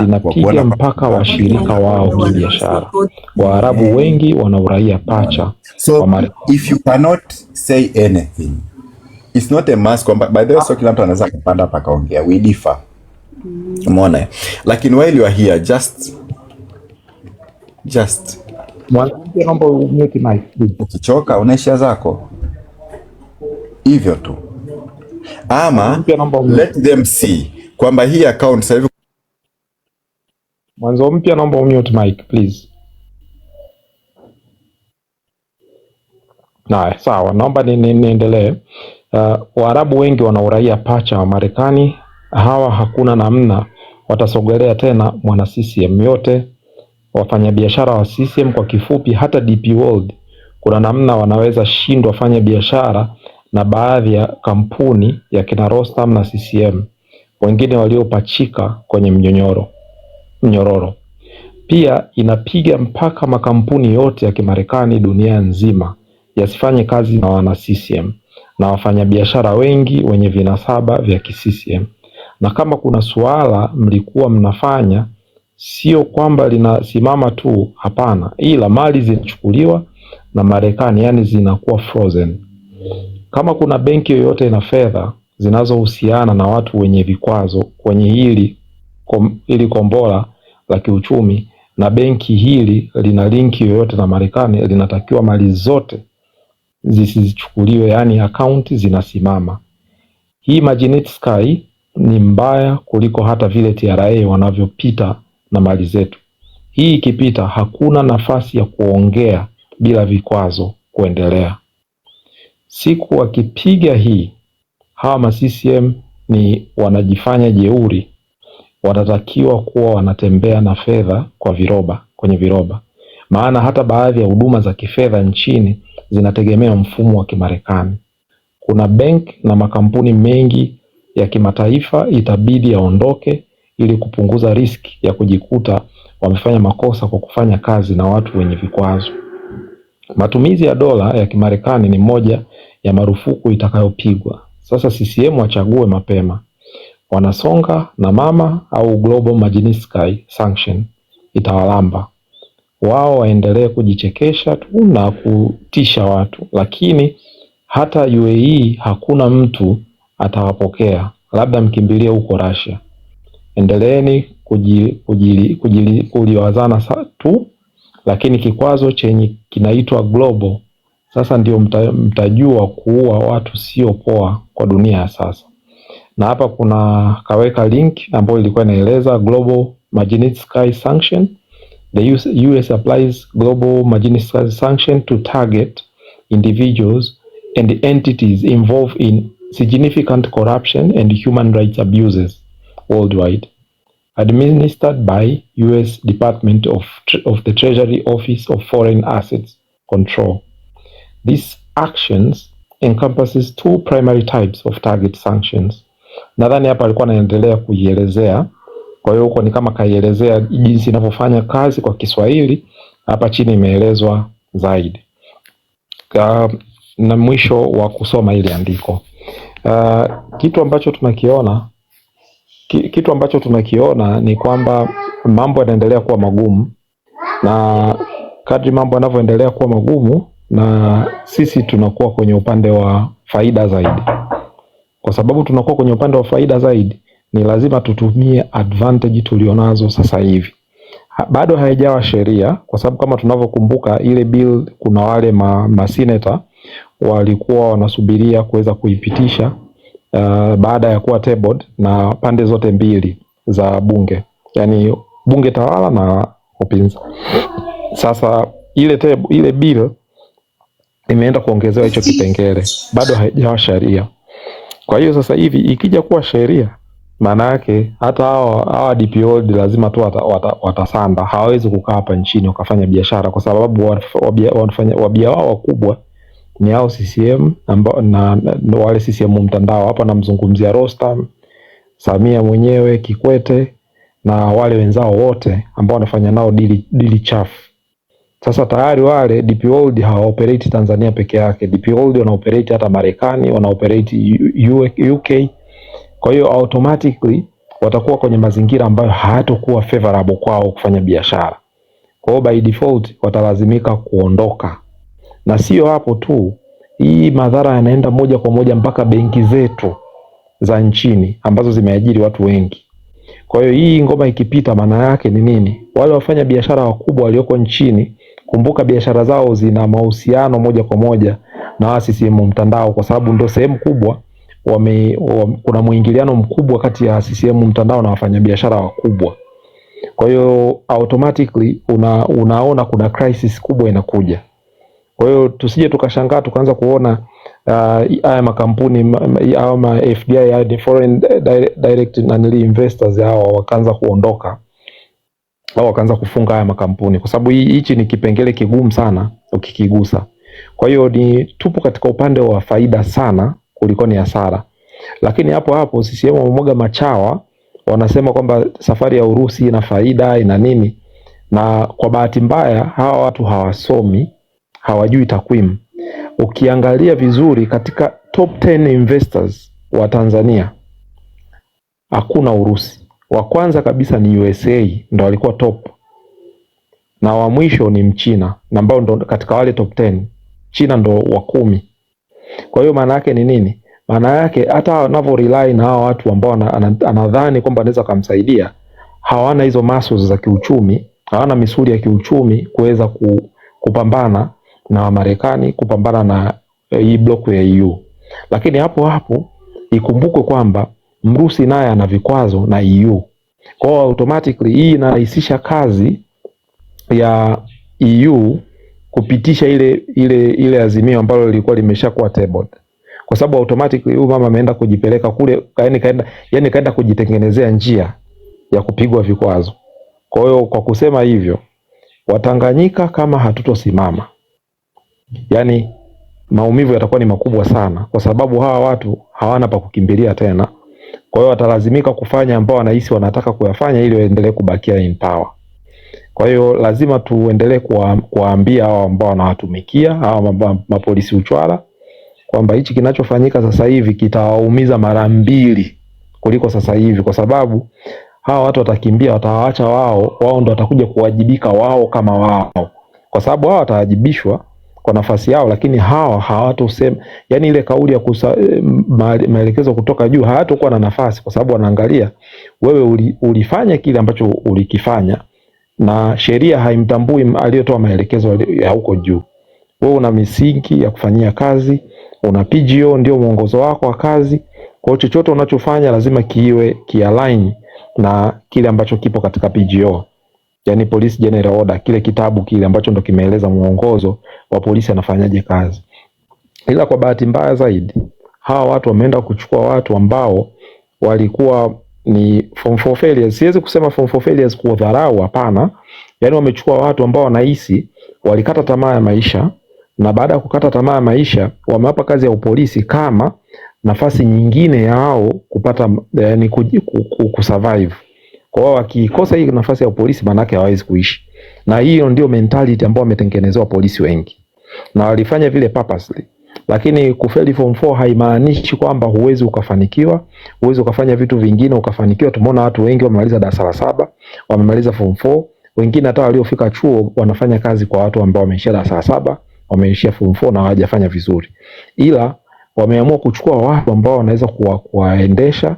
linapiga mpaka washirika wao kibiashara. Waarabu wengi wana uraia pacha. So if you cannot say anything, it's not a must kwamba by the way, so kila mtu anaweza kupanda paka ongea, we differ. Umeona? Lakini while you are here, just naomba umute mic. Ukichoka unaishia zako hivyo tu, ama let them see kwamba hii account sasa hivi. Mwanzo mpya, naomba umute mic please. Sawa, naomba niendelee. Waarabu wengi wana uraia pacha wa Marekani. Hawa hakuna namna watasogelea tena mwana CCM yote. Wafanyabiashara wa CCM kwa kifupi, hata DP World kuna namna wanaweza shindwa fanya biashara na baadhi ya kampuni ya kina Rostam na CCM, wengine waliopachika kwenye mnyororo. Pia inapiga mpaka makampuni yote ya Kimarekani dunia nzima yasifanye kazi na wana CCM na wafanyabiashara wengi wenye vinasaba vya CCM. Na kama kuna suala mlikuwa mnafanya, sio kwamba linasimama tu, hapana, ila mali zinachukuliwa na Marekani, yani zinakuwa frozen. Kama kuna benki yoyote ina fedha zinazohusiana na watu wenye vikwazo kwenye hili kombora la kiuchumi, na benki hili lina linki yoyote na Marekani, linatakiwa mali zote zisichukuliwe, yani account zinasimama. Hii Magnitsky ni mbaya kuliko hata vile TRA wanavyopita na mali zetu. Hii ikipita hakuna nafasi ya kuongea bila vikwazo kuendelea. Siku wakipiga hii, hawa ma CCM ni wanajifanya jeuri, watatakiwa kuwa wanatembea na fedha kwenye viroba. Maana hata baadhi ya huduma za kifedha nchini zinategemea mfumo wa Kimarekani. Kuna bank na makampuni mengi ya kimataifa itabidi yaondoke ili kupunguza riski ya kujikuta wamefanya makosa kwa kufanya kazi na watu wenye vikwazo. Matumizi ya dola ya Kimarekani ni moja ya marufuku itakayopigwa. Sasa CCM wachague mapema. Wanasonga na mama au Global Magnitsky Sanction itawalamba. Wao waendelee kujichekesha tu na kutisha watu, lakini hata UAE hakuna mtu atawapokea, labda mkimbilie huko Russia. Endeleeni kuliwazana tu, lakini kikwazo chenye kinaitwa global, sasa ndio mtajua kuua watu sio poa kwa dunia ya sasa. Na hapa kuna kaweka link ambayo ilikuwa inaeleza Global Magnitsky Sanction. The US applies Global Magnitsky Sanction to target individuals and entities involved in significant corruption and human rights abuses worldwide. administered by US Department of the Treasury Office of Foreign Assets Control. These actions encompasses two primary types of target sanctions. Nadhani hapa alikuwa anaendelea kuielezea, kwa hiyo huko ni kama kaielezea jinsi inavyofanya kazi kwa Kiswahili, hapa chini imeelezwa zaidi. Na mwisho wa kusoma ile andiko, kitu ambacho tunakiona ni kwamba mambo yanaendelea kuwa magumu, na kadri mambo yanavyoendelea kuwa magumu na sisi tunakuwa kwenye upande wa faida zaidi. Kwa sababu tunakuwa kwenye upande wa faida zaidi, ni lazima tutumie advantage tulionazo sasa hivi. Bado haijawa sheria, kwa sababu kama tunavyokumbuka ile bill, kuna wale maseneta walikuwa wanasubiria kuweza kuipitisha baada ya kuwa tabled na pande zote mbili za bunge, yani bunge tawala na upinzani. Sasa ile bill imeenda kuongezewa hicho kipengele, bado haijawa sheria. Kwa hiyo sasa hivi ikija kuwa sheria, maana yake hata hawa DPO lazima tu watasanda, hawawezi kukaa hapa nchini wakafanya biashara, kwa sababu wabia wao wakubwa ni hao CCM na wale CCM mtandao. Hapa namzungumzia Rostam, Samia mwenyewe, Kikwete na wale wenzao wote ambao wanafanya nao dili chafu. Sasa tayari wale DP World hawaoperate Tanzania peke yake. DP World wanaoperate hata Marekani, wanaoperate UK. Kwa hiyo automatically watakuwa kwenye mazingira ambayo hayatakuwa favorable kwao kufanya biashara. Kwa hiyo by default watalazimika kuondoka. Na sio hapo tu, hii madhara yanaenda moja kwa moja mpaka benki zetu za nchini ambazo zimeajiri watu wengi. Kwa hiyo hii ngoma ikipita, maana yake ni nini? Wale wafanya biashara wakubwa walioko nchini, kumbuka biashara zao zina mahusiano moja kwa moja na CCM mtandao, kwa sababu ndio sehemu kubwa kuna muingiliano mkubwa kati ya CCM mtandao na wafanya biashara wakubwa. Kwa hiyo automatically unaona kuna crisis kubwa inakuja. Kwa hiyo tusije tukashangaa tukaanza kuona haya makampuni au FDI ya foreign direct investors hao wakaanza kuondoka au wakaanza kufunga haya makampuni, kwa sababu hichi ni kipengele kigumu sana ukikigusa. Kwa hiyo tupo katika upande wa faida sana kuliko ni hasara. Lakini hapo CCM wamemwaga machawa, wanasema kwamba safari ya Urusi ina faida ina nini, na kwa bahati mbaya hawa watu hawasomi, hawajui takwimu. Ukiangalia vizuri katika top 10 investors wa Tanzania hakuna Urusi. Wa kwanza kabisa ni USA, ndo walikuwa top, na wa mwisho ni Mchina, na ambao ndo katika wale top 10 China ndo wa 10. Kwa hiyo maana yake ni nini? Maana yake hata wanavyo rely na hao watu ambao anadhani kwamba anaweza kumsaidia, hawana hizo muscles za kiuchumi, hawana misuli ya kiuchumi kuweza kupambana na Marekani, kupambana na hii block ya EU. Lakini hapo ikumbukwe kwamba Mrusi naye ana vikwazo na EU. Kwa hiyo automatically hii inarahisisha kazi ya EU kupitisha ile azimio ambalo lilikuwa limeshakuwa tabled. Kwa sababu automatically huyu mama ameenda kujipeleka kule, kaenda kujitengenezea njia ya kupigwa vikwazo. Kwa hiyo kwa kusema hivyo, Watanganyika kama hatutosimama, yani maumivu yatakuwa ni makubwa sana, kwa sababu hawa watu hawana pa kukimbilia tena. Kwa hiyo watalazimika kufanya ambao wanahisi wanataka kuyafanya ili waendelee kubakia in power. Kwa hiyo lazima tuendelee kuwaambia hao ambao wanawatumikia, hao mapolisi uchwala, kwamba hichi kinachofanyika sasa hivi kitawaumiza mara 2 kuliko sasa hivi, kwa sababu hawa watu watakimbia, watawaacha wao ndo watakuja kuwajibika wao kama wao, kwa sababu hao watawajibishwa kwa nafasi yao, lakini hawa hawatosema, yani ile kauli ya maelekezo kutoka juu hayatakuwa na nafasi, kwa sababu wanaangalia wewe ulifanya kile ambacho ulikifanya na sheria haimtambui aliyotoa maelekezo ya huko juu. Wewe una misingi ya kufanyia kazi, una PGO ndio mwongozo wako wa kazi. Kwa hiyo chochote unachofanya lazima kialign na kile ambacho kipo katika PGO, yani Police General Order, kile kitabu kile ambacho ndo kimeeleza mwongozo wa polisi anafanyaje kazi. Ila kwa bahati mbaya zaidi, hawa watu wameenda kuchukua watu ambao walikuwa ni form 4 failures. Siwezi kusema form 4 failures kwa dharau, hapana. Yaani wamechukua watu ambao wanahisi walikata tamaa ya maisha, na baada ya kukata tamaa ya maisha wamewapa kazi ya upolisi kama nafasi nyingine yao kupata, yani kusurvive. Kwa hiyo wakikosa hii nafasi ya upolisi, maana yake hawawezi kuishi. Na hiyo ndio mentality ambayo wametengenezewa polisi wengi, na walifanya vile purposely. Lakini kufeli form 4 haimaanishi kwamba huwezi ukafanikiwa, huwezi ukafanya vitu vingine ukafanikiwa. Tumeona watu wengi wamemaliza darasa la 7, wamemaliza form 4, wengine hata waliofika chuo wanafanya kazi kwa watu ambao wameishia darasa la 7, wameishia form 4 na hawajafanya vizuri. Ila wameamua kuchukua watu ambao wanaweza kuwaendesha,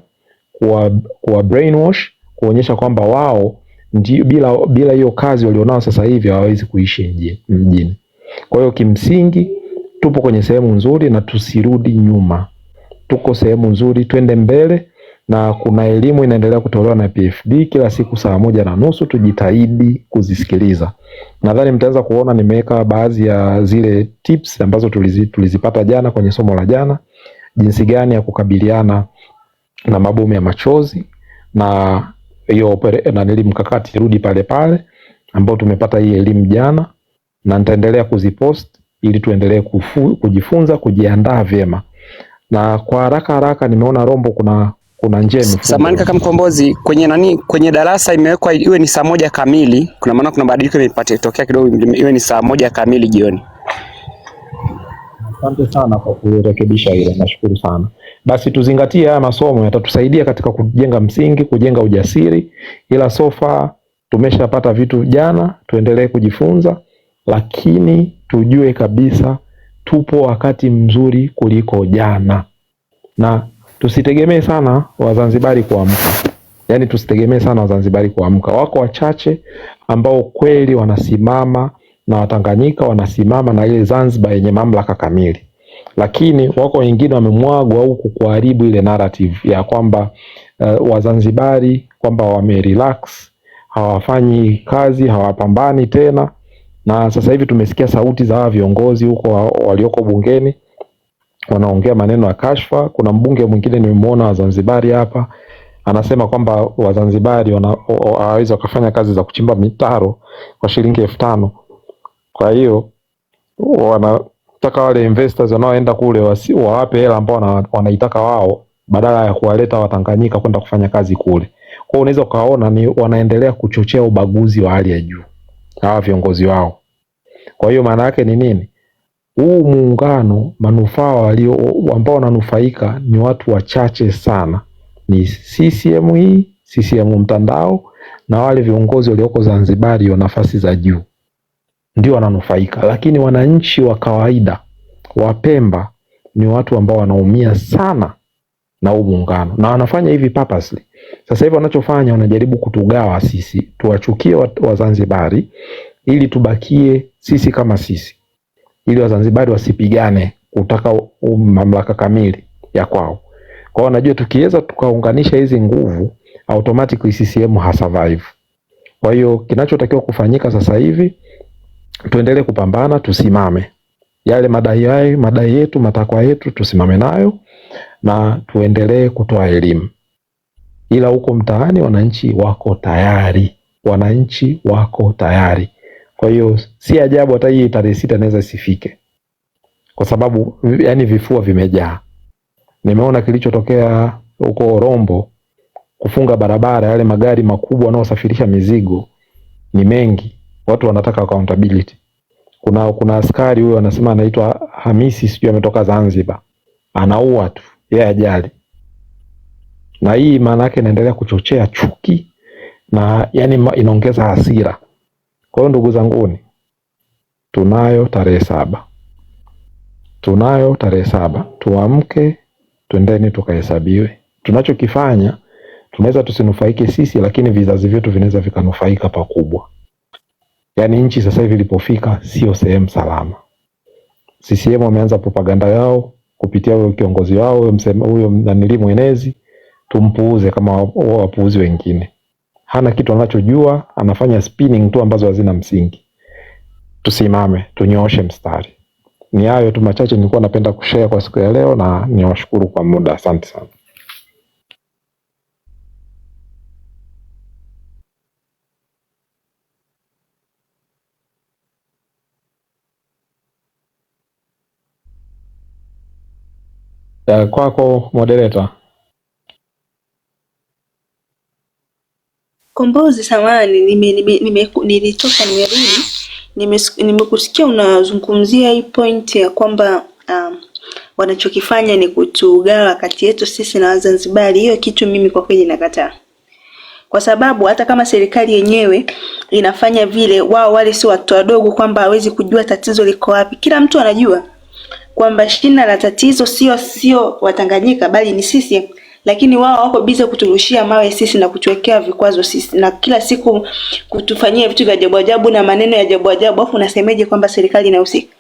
kuwa brainwash, kuonyesha kwamba wao ndio, bila hiyo kazi walionao sasa hivi hawawezi kuishi mjini. Kwa hiyo kimsingi tupo kwenye sehemu nzuri na tusirudi nyuma. Tuko sehemu nzuri, twende mbele, na kuna elimu inaendelea kutolewa na PFD kila siku saa 1:30, tujitahidi kuzisikiliza. Nadhani mtaanza kuona nimeweka baadhi ya zile tips ambazo tulizipata jana kwenye somo la jana, jinsi gani ya kukabiliana na mabomu ya machozi, na hiyo na mkakati rudi pale pale ambao tumepata hii elimu jana, na nitaendelea kuzipost ili tuendelee kujifunza, kujiandaa vyema. Na kwa haraka nimeona Rombo kuna njia. Samahani kaka Mkombozi, kwenye darasa imewekwa iwe ni saa 1 kamili. Kuna maana kuna badiliko imepatokea kidogo, iwe ni saa 1 kamili jioni. Asante sana kwa kurekebisha hilo, nashukuru sana. Basi tuzingatie haya masomo, yatatusaidia katika kujenga msingi, kujenga ujasiri. Ila sofa tumeshapata vitu jana, tuendelee kujifunza, lakini tujue kabisa tupo wakati mzuri kuliko jana. Na tusitegemee sana Wazanzibari kuamka. Yaani tusitegemee sana Wazanzibari kuamka. Wako wachache ambao kweli wanasimama na Watanganyika, wanasimama na ile Zanzibar yenye mamlaka kamili. Lakini wako wengine wamemwagwa huku kuharibu ile narrative ya kwamba Wazanzibari kwamba wamerelax, hawafanyi kazi, hawapambani tena. Na sasa hivi tumesikia sauti za hawa viongozi huko walioko bungeni wanaongea maneno ya kashfa. Kuna mbunge mwingine nimemuona wa Zanzibari hapa anasema kwamba Wazanzibari hawawezi wakafanya kazi za kuchimba mitaro kwa shilingi 5,000. Kwa hiyo wanataka wale investors wanaoenda kule wawape hela ambao wanaitaka wao, badala ya kuwaleta Watanganyika kwenda kufanya kazi kule. Kwa hiyo unaweza ukaona ni wanaendelea kuchochea ubaguzi wa hali ya juu hawa viongozi wao. Kwa hiyo maana yake ni nini? Huu muungano, manufaa ambao wananufaika ni watu wachache sana. Ni CCM hii, CCM mtandao, na wale viongozi walioko Zanzibari wa nafasi za juu ndio wananufaika. Lakini wananchi wa kawaida wa Pemba ni watu ambao wanaumia sana na huu muungano, na wanafanya hivi purposely. Sasa hivi wanachofanya, wanajaribu kutugawa sisi, tuwachukie Wazanzibari ili tubakie sisi kama sisi, ili Wazanzibari wasipigane kutaka mamlaka kamili ya kwao. Kwa hiyo najua tukiweza tukaunganisha hizi nguvu, automatically CCM hasurvive. Kwa hiyo kinachotakiwa kufanyika sasa hivi, tuendelee kupambana, tusimame yale madai yetu, matakwa yetu tusimame nayo, na tuendelee kutoa elimu. Ila huko mtaani wananchi wako tayari. Kwa hiyo si ajabu hata hii tarehe 6 inaweza isifike, kwa sababu yani vifua vimejaa. Nimeona kilichotokea huko Rombo, kufunga barabara, yale magari makubwa yanayosafirisha mizigo ni mengi, watu wanataka accountability. Kuna askari huyo anasema anaitwa Hamisi, sijui ametoka Zanzibar, anaua tu, yeye ajali. Na hii maana yake inaendelea kuchochea chuki, na yani inaongeza hasira. Kwa hiyo ndugu zanguni, tunayo tarehe 7, tuamke, twendeni tukahesabiwe. Tunachokifanya tunaweza tusinufaike sisi, lakini vizazi vyetu vinaweza vikanufaika pakubwa. Yani nchi sasa hivi ilipofika sio sehemu salama. CCM wameanza propaganda yao kupitia huyo kiongozi wao, huyo mwenezi. Tumpuuze kama wapuuzi wengine. Hana kitu anachojua, anafanya spinning tu ambazo hazina msingi. Tusimame, tunyooshe mstari. Ni hayo tu machache nilikuwa napenda kushare kwa siku ya leo, na niwashukuru kwa muda. Asante sana. Kwako moderator. Kombozi, samahani, nilitoka nimerudi, nimekusikia unazungumzia hii point ya kwamba wanachokifanya ni kutugawa kati yetu sisi na Wazanzibari. Hiyo kitu mimi kwa kweli nakataa, kwa sababu hata kama serikali yenyewe inafanya vile, wao wale si watu wadogo kwamba hawezi kujua tatizo liko wapi. Kila mtu anajua kwamba shina la tatizo sio Watanganyika bali ni sisi, lakini wao wako bize kuturushia mawe sisi na kutuwekea vikwazo sisi na kila siku kutufanyia vitu vya ajabu ajabu na maneno ya ajabu ajabu. Afu unasemeje kwamba serikali inahusika?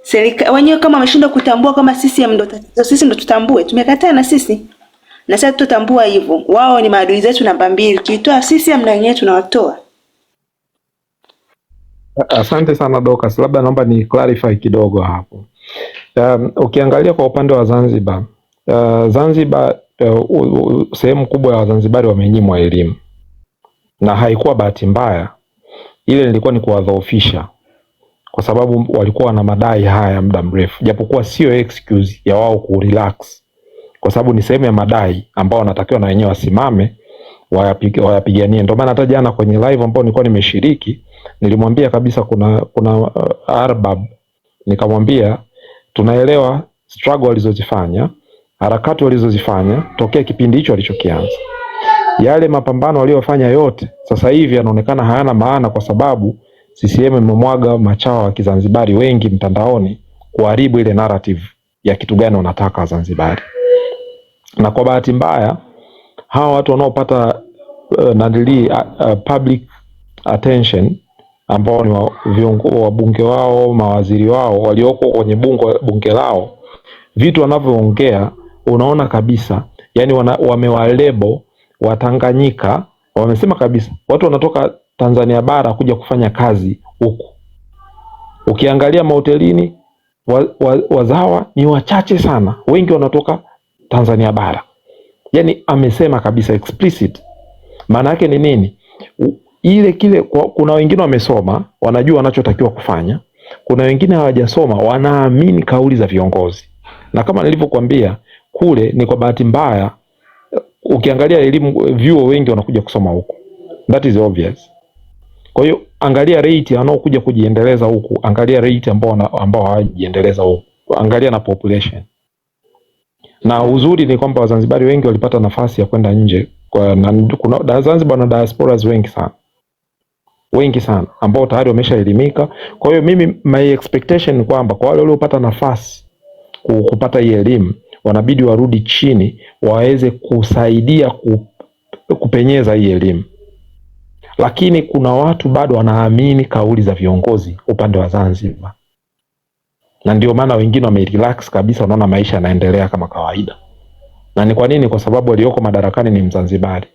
Serikali wenyewe kama wameshindwa kutambua kama sisi ndio tatizo, sisi ndio tutambue. Tumekataa na sisi, na sasa tutambua hivyo. Wao ni maadui zetu namba 2. Tuitoa sisi na wenyewe tunawatoa. Asante sana Dorcas, labda naomba ni clarify kidogo hapo. Ukiangalia kwa upande wa Zanzibar, Zanzibar sehemu kubwa ya Wazanzibari wamenyimwa elimu, na haikuwa bahati mbaya, ile ilikuwa ni kuwadhoofisha, kwa sababu walikuwa na madai haya muda mrefu, japokuwa sio excuse ya wao ku relax, kwa sababu ni sehemu ya madai ambao wanatakiwa na wenyewe wasimame wayapiganie. Ndio maana hata jana kwenye live ambao nilikuwa nimeshiriki nilimwambia kabisa kuna Arbab, nikamwambia tunaelewa struggle walizozifanya, harakati walizozifanya tokea kipindi hicho alichokianza. Yale mapambano waliofanya yote sasa hivi yanaonekana hayana maana, kwa sababu CCM imemwaga machawa wa Kizanzibari wengi mtandaoni kuharibu ile narrative ya kitu gani wanataka Wazanzibari. Na kwa bahati mbaya hawa watu wanaopata public attention ambao ni viongozi wa bunge wao, mawaziri wao walioko kwenye bunge lao, vitu wanavyoongea unaona kabisa, yani wamewalebo Watanganyika, wamesema kabisa watu wanatoka Tanzania bara kuja kufanya kazi huku. Ukiangalia mahotelini wazawa ni wachache sana, wengi wanatoka Tanzania bara. Yani amesema kabisa explicit. Maana yake ni nini? Kuna wengine wamesoma, wanajua wanachotakiwa kufanya. Kuna wengine hawajasoma, wanaamini kauli za viongozi. Na kama nilivyokuambia, kule ni kwa bahati mbaya, ukiangalia elimu, vyuo wengi wanakuja kusoma huku. That is obvious. Kwa hiyo angalia rate wanaokuja kujiendeleza huku, angalia rate ambao hawajiendeleza huku, angalia na population. Na uzuri ni kwamba Wazanzibari wengi walipata nafasi ya kwenda nje. Kuna Zanzibar na diasporas wengi sana ambao tayari wameshaelimika. Kwa hiyo mimi my expectation ni kwamba kwa wale waliopata nafasi kupata hii elimu, wanabidi warudi chini waweze kusaidia kupenyeza hii elimu. Lakini kuna watu bado wanaamini kauli za viongozi upande wa Zanzibar, na ndio maana wengine wamerelax kabisa, wanaona maisha yanaendelea kama kawaida. Na ni kwa nini? Kwa sababu walioko madarakani ni Mzanzibari.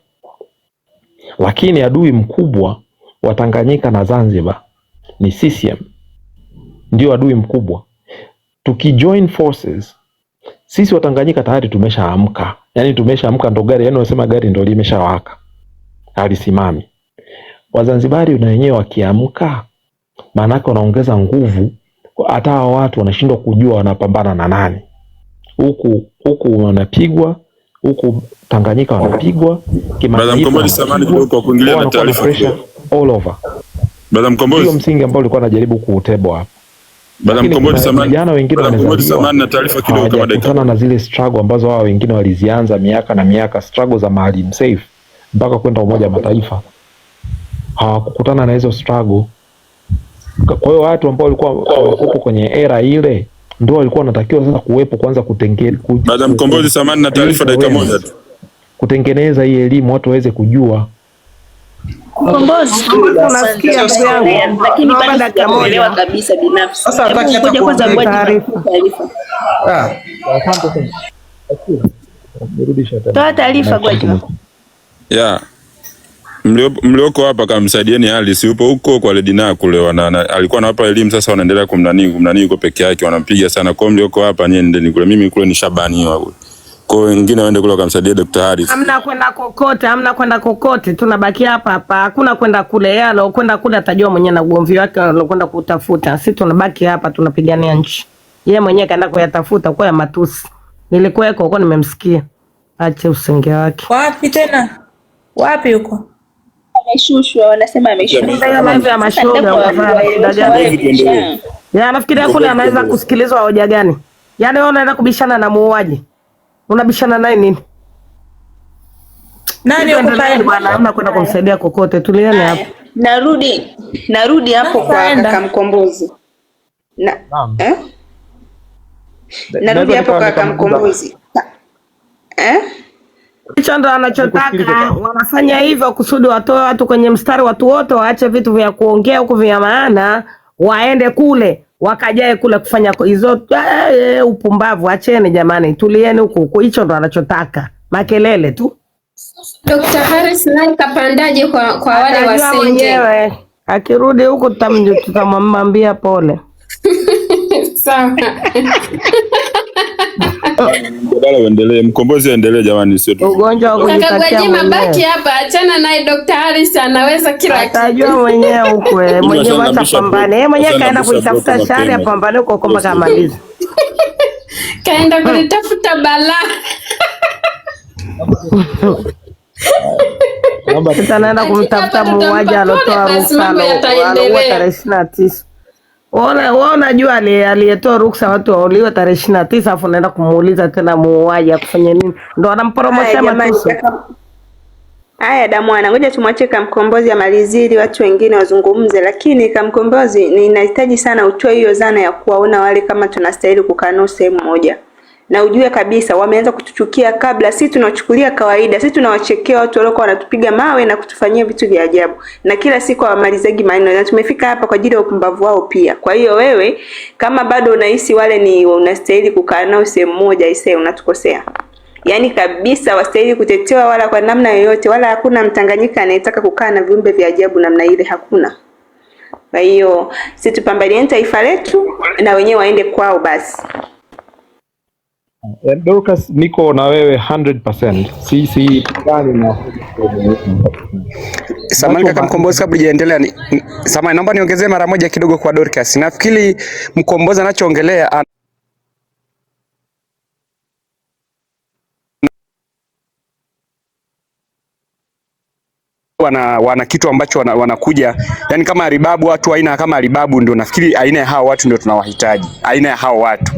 Lakini adui mkubwa wa Tanganyika na Zanzibar ni CCM. Ndio adui mkubwa. Tukijoin forces, sisi wa Tanganyika tayari tumeshaamka. Yani tumeshaamka, ndo gari, yani unasema gari ndo limeshawaka, halisimami. Wazanzibari na wenyewe wakiamka, maana yake wanaongeza nguvu. Hata hao watu wanashindwa kujua wanapambana na nani. Huku wanapigwa, huku Tanganyika wanapigwa. Madam Kombozi, samahani kidogo kwa kuingilia na taarifa all over. Madam Kombozi, ndio msingi ambao ulikuwa anajaribu kuutebo hapa. Madam Kombozi, samahani. Wengine wamezaliwa na taarifa kidogo kama dakika. Kutana na zile struggle ambazo wao wengine walizianza miaka na miaka, struggle za Maalim Seif mpaka kwenda Umoja wa Mataifa. Hawakukutana na hizo struggle. Kwa hiyo watu ambao walikuwa huko kwenye era ile ndio walikuwa wanatakiwa sasa kuwepo kwanza Madam Kombozi, samahani na taarifa dakika moja tu. Kutengeneza hii elimu watu waweze kujua. Kombozi, tunasikia ndugu yangu, lakini baada ya kuelewa kabisa binafsi. Sasa atakuja kwanza kwa taarifa. Asante sana. Toa taarifa Gwajima. Yeah. Mlioko hapa kama msaidieni hali, si upo huko kwa Ledina kule alikuwa anawapa elimu, sasa wanaendelea kumnani yuko peke yake, wanampiga sana. Kwa mlioko hapa niende kule, mimi kule ni Shabani wao. Kwa wengine waende kule kumsaidia Dr. Harris. Hamna kwenda kokote, tunabaki hapa hapa. Hakuna kwenda kule, yalo kwenda kule atajua mwenyewe na ugomvi wake alokwenda kutafuta. Sisi tunabaki hapa tunapigania nchi. Yeye mwenyewe kaenda kuyatafuta kwa ya matusi. Nilikuweko huko nimemsikia. Ache usenge wake. Wapi tena? Wapi huko? Ameshushwa, wanasema ameshushwa. Ndio live ya mashoga unafanya gani? Ya nafikiria kule anaweza kusikilizwa hoja gani? Yaani wewe unaenda kubishana na muuaji. Unabishana naye nini? Nani yuko pale bwana? Hamna kwenda kumsaidia kokote. Tuliane hapo. Narudi hapo kwa kaka Mkombozi. Narudi hapo kwa kaka Mkombozi. Hicho ndo anachotaka. Wanafanya hivyo kusudi watoe watu kwenye mstari, watu wote waache vitu vya kuongea huko vya maana, waende kule, wakajae kule kufanya hizo upumbavu. Acheni jamani, tulieni huko. Hicho ndo anachotaka. Makelele tu. Dr. Harris naye kapandaje kwa wale wasenge? Akirudi huko tutamwambia pole. Sawa. Mjadala uendelee, Mkombozi aendelee jamani, sio tu. Ugonjwa wa kujitakia mwenyewe. Mabaki hapa, achana naye Dr. Harris anaweza kila kitu. Atajua mwenyewe huko, mwenyewe atapambana. Yeye mwenyewe kaenda kuitafuta shari apambane huko kwamba kamaliza. Kaenda kulitafuta balaa. Tutaenda kumtafuta muuaji alotoa ruksa tarehe 29. Wewe unajua aliyetoa ruksa watu wauliwe tarehe 29, afu unaenda kumuuliza tena muuaji akufanya nini? Ndo anamporomosha matusi. Haya damwana, ngoja tumwache Kamkombozi amalizili watu wengine wazungumze, lakini Kamkombozi ninahitaji sana utoe hiyo zana ya kuwaona wale kama tunastahili kukaa nao sehemu moja. Na ujue kabisa wameanza kutuchukia kabla sisi tunachukulia kawaida. Sisi tunawachekea watu waliokuwa wanatupiga mawe na kutufanyia vitu vya ajabu. Na kila siku hawamalizagi maneno. Na tumefika hapa kwa ajili ya upumbavu wao pia. Kwa hiyo wewe kama bado unahisi wale ni unastahili kukaa nao sehemu moja, isee unatukosea. Yaani kabisa wastahili kutetewa wala kwa namna yoyote, wala hakuna Mtanganyika anayetaka kukaa na viumbe vya ajabu namna ile, hakuna. Kwa hiyo sisi tupambanie taifa letu na wenyewe waende kwao basi. Dorcas, niko na wewe 100%. Si gani na Samahani kaka Mkombozi, kabla hujaendelea samahani, naomba niongezee mara moja kidogo kwa Dorcas. Nafikiri Mkombozi anachoongelea wana kitu ambacho wanakuja yani kama Alibabu, watu aina kama Alibabu ndio nafikiri aina ya hao watu ndio tunawahitaji, aina ya hao watu.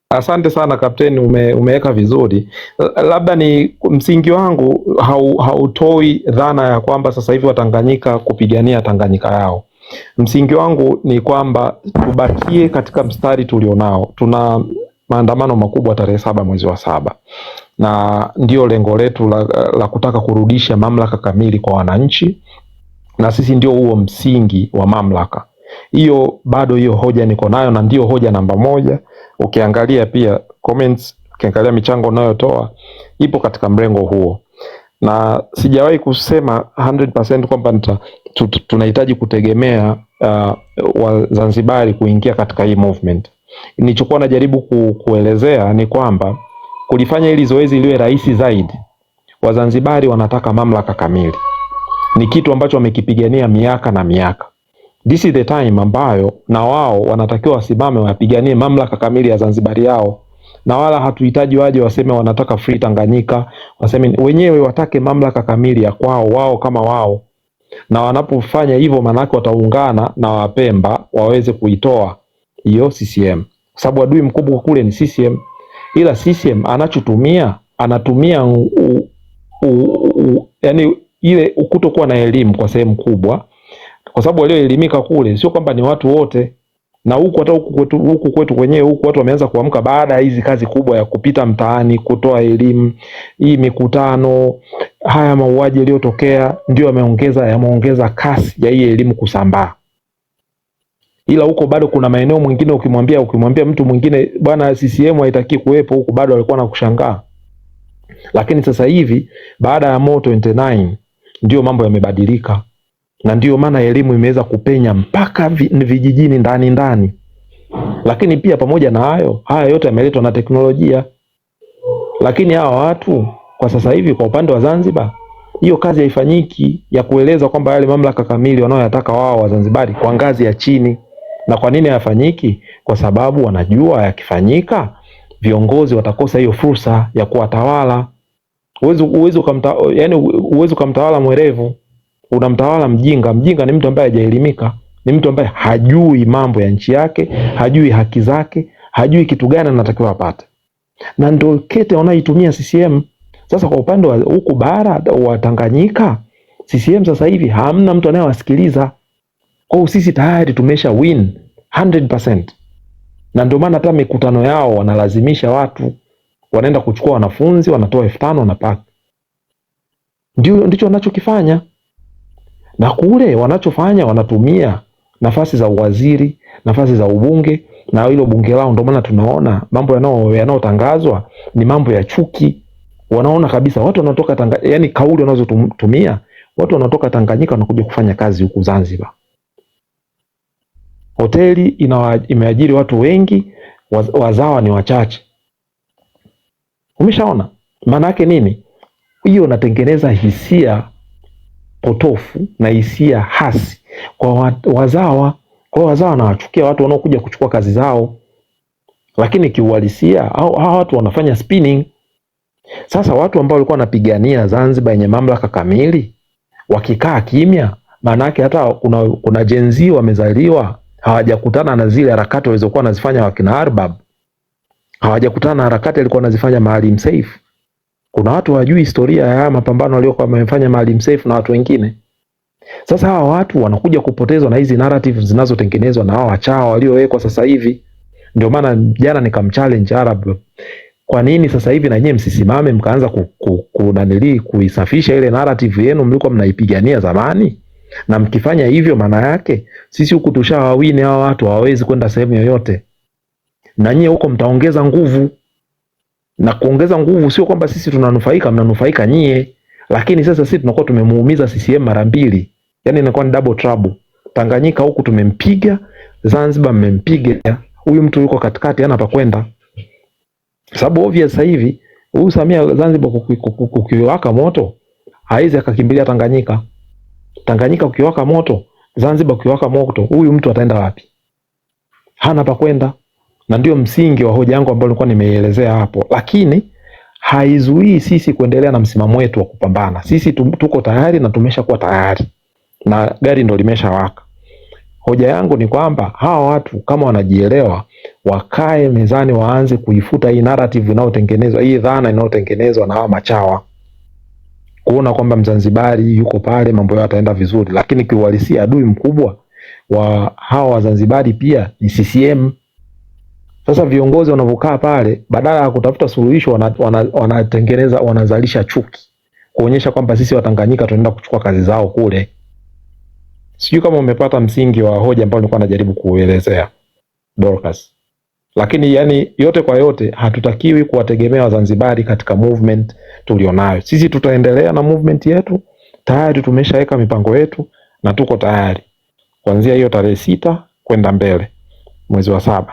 Asante sana kapteni, umeweka vizuri. Labda ni msingi wangu hautoi dhana ya kwamba sasa hivi Watanganyika kupigania Tanganyika yao. Msingi wangu ni kwamba tubakie katika mstari tulionao. Tuna maandamano makubwa tarehe 7 mwezi wa 7. Na ndio lengo letu la kutaka kurudisha mamlaka kamili kwa wananchi. Na sisi ndio huo msingi wa mamlaka. Hiyo bado hiyo hoja niko nayo na ndio hoja namba 1. Ukiangalia pia comments, ukiangalia michango nayotoa ipo katika mrengo huo. Na sijawahi kusema 100% kwamba tunahitaji kutegemea Wazanzibari kuingia katika hii movement. Nilichokuwa najaribu kuelezea ni kwamba kulifanya hili zoezi liwe rahisi zaidi, Wazanzibari wanataka mamlaka kamili. Ni kitu ambacho wamekipigania miaka na miaka. This is the time ambayo na wao wanatakiwa wasimame wapiganie mamlaka kamili ya Zanzibari yao. Na wala hatuhitaji waje waseme wanataka free Tanganyika, waseme wenyewe watake mamlaka kamili ya kwao, wao kama wao. Na wanapofanya hivyo manake wataungana na Wapemba waweze kuitoa hiyo CCM. Kwa sababu adui mkubwa kule ni CCM. Ila CCM anatumia yani ile kutokuwa na elimu kwa sehemu kubwa. Kwa sababu walioelimika kule sio kwamba ni watu wote, na huku hata huku kwetu kwenyewe huku watu wameanza kuamka baada ya hizi kazi kubwa ya kupita mtaani kutoa elimu, hii mikutano, haya mauaji yaliyotokea ndio yameongeza kasi ya hii elimu kusambaa. Ila huko bado kuna maeneo mwingine ukimwambia mtu mwingine bwana CCM haitaki kuwepo, huko bado walikuwa nakushangaa. Lakini sasa hivi baada ya Mo 29 ndio mambo yamebadilika. Na ndio maana elimu imeweza kupenya mpaka vijijini ndani. Lakini pia pamoja na haya yote yameletwa na teknolojia. Lakini hawa watu kwa sasa hivi kwa upande wa Zanzibar hiyo kazi haifanyiki ya kueleza kwamba yale mamlaka kamili wanaoyataka wao Wazanzibari kwa ngazi ya chini Na kwa nini hayafanyiki? Kwa sababu wanajua yakifanyika viongozi watakosa hiyo fursa ya kuwatawala. Uwezo kumtawala mwerevu, unamtawala mjinga. Mjinga ni mtu ambaye hajaelimika, ni mtu ambaye hajui mambo ya nchi yake, hajui haki zake, hajui kitu gani anatakiwa apate. Na ndio kete wanaitumia CCM. Sasa kwa upande wa huku bara wa Tanganyika, CCM sasa hivi hamna mtu anayewasikiliza. Kwa sisi tayari tumesha win 100%. Na ndio maana hata mikutano yao wanalazimisha watu, wanaenda kuchukua wanafunzi, wanatoa 5,000 wanapaka. Ndicho wanachokifanya. Na kule wanachofanya wanatumia nafasi za uwaziri, nafasi za ubunge, na hilo bunge lao ndio maana tunaona mambo yanayotangazwa ni mambo ya chuki. Wanaona kabisa watu wanatoka Tanganyika, yani kauli wanazotumia, watu wanatoka Tanganyika wanakuja kufanya kazi huku Zanzibar. Hoteli imeajiri watu wengi, wazawa ni wachache. Umeshaona? Maana yake nini? Hiyo inatengeneza hisia potofu na hisia hasi kwa wazawa. Kwa wazawa wanawachukia watu wanaokuja kuchukua kazi zao. Lakini kiuhalisia hawa watu wanafanya spinning. Sasa watu ambao walikuwa wanapigania Zanzibar yenye mamlaka kamili wakikaa kimya, maana yake hata kuna Gen Z wamezaliwa hawajakutana na zile harakati walizokuwa wanazifanya wakina Arbab. Hawajakutana na harakati alikuwa anazifanya Maalim Seif. Kuna watu hawajui historia ya mapambano waliokuwa wamefanya Maalim Seif na watu wengine. Sasa hawa watu wanakuja kupotezwa na hizi narrative zinazotengenezwa na hawa wachawa waliowekwa sasa hivi. Ndio maana jana nikamchallenge Arab. Kwa nini sasa hivi na nyinyi msisimame mkaanza kuisafisha ile narrative yenu mlikuwa mnaipigania zamani? Na mkifanya hivyo maana yake sisi huku tushawawini, hawa watu hawawezi kwenda sehemu yoyote. Na nyinyi huko mtaongeza nguvu. Na kuongeza nguvu sio kwamba sisi tunanufaika, mnanufaika nyie. Lakini sasa sisi tunakuwa tumemuumiza CCM mara mbili. Yaani inakuwa ni double trouble. Tanganyika huku tumempiga, Zanzibar mmempiga. Huyu mtu yuko katikati hana pa kwenda. Sababu obvious sasa hivi huyu Samia Zanzibar kukiwaka moto haizi akakimbilia Tanganyika. Tanganyika ukiwaka moto, Zanzibar ukiwaka moto, huyu mtu ataenda wapi? Hana pa kwenda. Na ndio msingi wa hoja yangu ambayo nilikuwa nimeielezea hapo. Lakini haizuii sisi kuendelea na msimamo wetu wa kupambana. Sisi tuko tayari na tumeshakuwa tayari. Na gari ndo limeshawaka. Hoja yangu ni kwamba hawa watu kama wanajielewa, wakae mezani waanze kuifuta hii narrative inayotengenezwa, hii dhana inayotengenezwa na hawa machawa. Kuona kwamba Mzanzibari yuko pale mambo yao yataenda vizuri, lakini kiuhalisia adui mkubwa wa hawa Wazanzibari pia ni CCM. Sasa viongozi wanavokaa pale badala ya kutafuta suluhisho wanatengeneza, wanazalisha chuki. Kuonyesha kwamba sisi Watanganyika tunaenda kuchukua kazi zao kule. Sijui kama umepata msingi wa hoja ambayo nilikuwa najaribu kuelezea Dorcas. Lakini yani yote kwa yote hatutakiwi kuwategemea Wazanzibari katika movement tulionayo. Sisi tutaendelea na movement yetu. Tayari tumeshaweka mipango yetu na tuko tayari. Kuanzia hiyo tarehe 6 kwenda mbele mwezi wa 7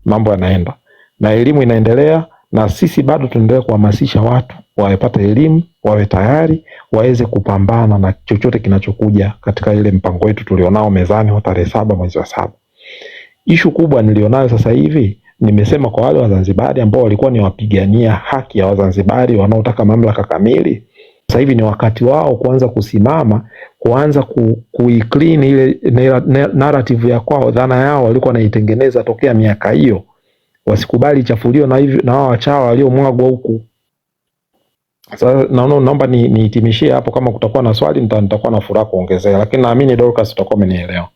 mambo yanaenda. Na elimu inaendelea na sisi bado tunaendelea kuhamasisha watu wapate elimu, wawe tayari, waweze kupambana na chochote kinachokuja katika ile mpango wetu tulionao mezani wa tarehe 7 mwezi wa 7. Ishu kubwa nilionayo sasa hivi, nimesema kwa wale Wazanzibari ambao walikuwa ni wapigania haki ya Wazanzibari wanaotaka mamlaka kamili, sasa hivi ni wakati wao kuanza kusimama, kuanza kuiclean ile narrative ya kwao, dhana yao walikuwa wanaitengeneza tokea miaka hiyo. Wasikubali chafuliwa na hivyo na hao wachawa waliomwagwa huku. Sasa naomba nihitimishie hapo. Kama kutakuwa na swali nitakuwa na furaha kuongezea, lakini naamini Dorcas utakuwa umenielewa.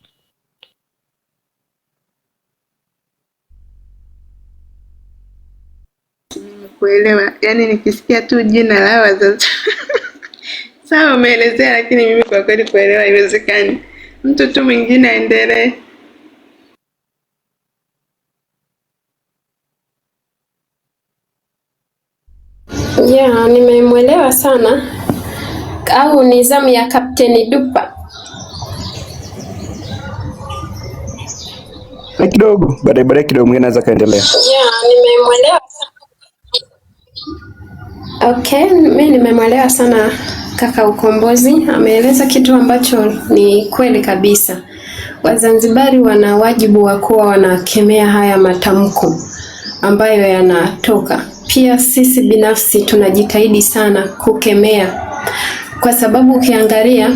Kuelewa, yani nikisikia tu jina la wazazi sawa umeelezea, lakini mimi kwa kweli kuelewa haiwezekani. Mtu tu mwingine aendelee. Yeah, nimemwelewa sana. Au ni zamu ya Kapteni Dupa? Kidogo, baadaye kidogo mwingine anaweza kaendelea. Yeah, nimemwelewa. Okay, mimi nimemwelewa sana kaka Ukombozi. Ameeleza kitu ambacho ni kweli kabisa. Wazanzibari wana wajibu wa kuwa wanakemea haya matamko ambayo yanatoka. Pia sisi binafsi tunajitahidi sana kukemea, kwa sababu ukiangalia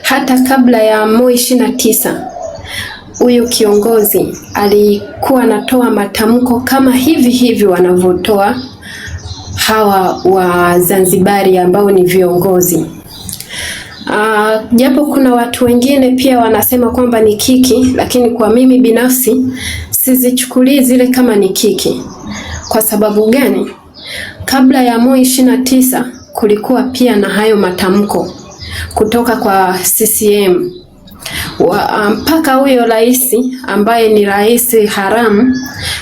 hata kabla ya Moi 29 huyu kiongozi alikuwa anatoa matamko kama hivi wanavyotoa hawa Wazanzibari ambao ni viongozi. Japo kuna watu wengine pia wanasema kwamba ni kiki, lakini kwa mimi binafsi sizichukulii zile kama ni kiki. Kwa sababu gani? Kabla ya Moi 29 kulikuwa pia na hayo matamko kutoka kwa CCM. Mpaka huyo rais ambaye ni rais haramu,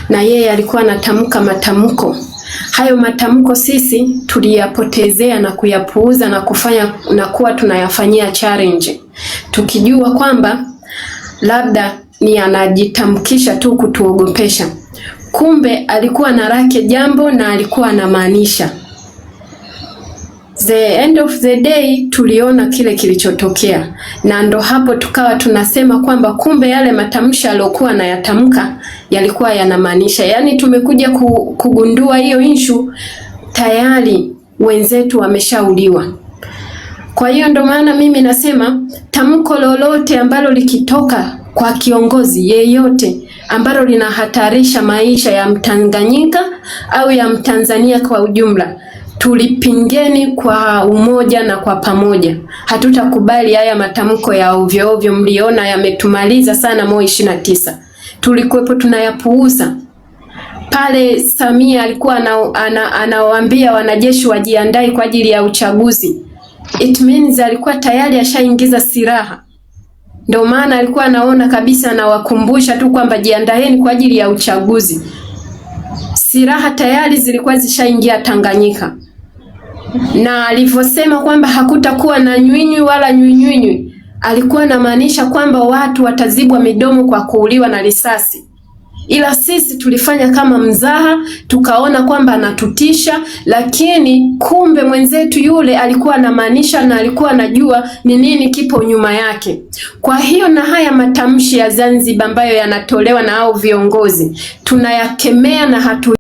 na yeye alikuwa anatamka matamko. Hayo matamko sisi tuliyapotezea na kuyapuuza na kufanya na kuwa tunayafanyia challenge, tukijua kwamba labda ni anajitamkisha tu kutuogopesha. Kumbe alikuwa na lake jambo na alikuwa anamaanisha. The end of the day tuliona kile kilichotokea, na ndo hapo tukawa tunasema kwamba kumbe yale matamshi aliyokuwa anayatamka yalikuwa yanamaanisha. Yaani tumekuja kugundua hiyo issue tayari wenzetu wameshauliwa. Kwa hiyo ndo maana mimi nasema tamko lolote ambalo likitoka kwa kiongozi yeyote ambalo linahatarisha maisha ya Mtanganyika au ya Mtanzania kwa ujumla, tulipingeni kwa umoja na kwa pamoja. Hatutakubali haya matamko ya ovyo ovyo. Mliona yametumaliza sana Moi 29. Tulikuwepo tunayapuuza. Pale Samia alikuwa anawaambia wanajeshi wajiandae kwa ajili ya uchaguzi. It means alikuwa tayari ashaingiza silaha. Ndio maana alikuwa anaona kabisa na wakumbusha tu kwamba jiandaeni kwa ajili ya uchaguzi. Silaha tayari zilikuwa zishaingia Tanganyika. Na alivyosema kwamba hakutakuwa na nywinywi wala nywinywi, alikuwa anamaanisha kwamba watu watazibwa midomo kwa kuuliwa na risasi. Ila sisi tulifanya kama mzaha, tukaona kwamba anatutisha, lakini kumbe mwenzetu yule alikuwa anamaanisha na alikuwa anajua ni nini kipo nyuma yake. Kwa hiyo na haya matamshi ya Zanzibar ambayo yanatolewa na hao viongozi tunayakemea na hatu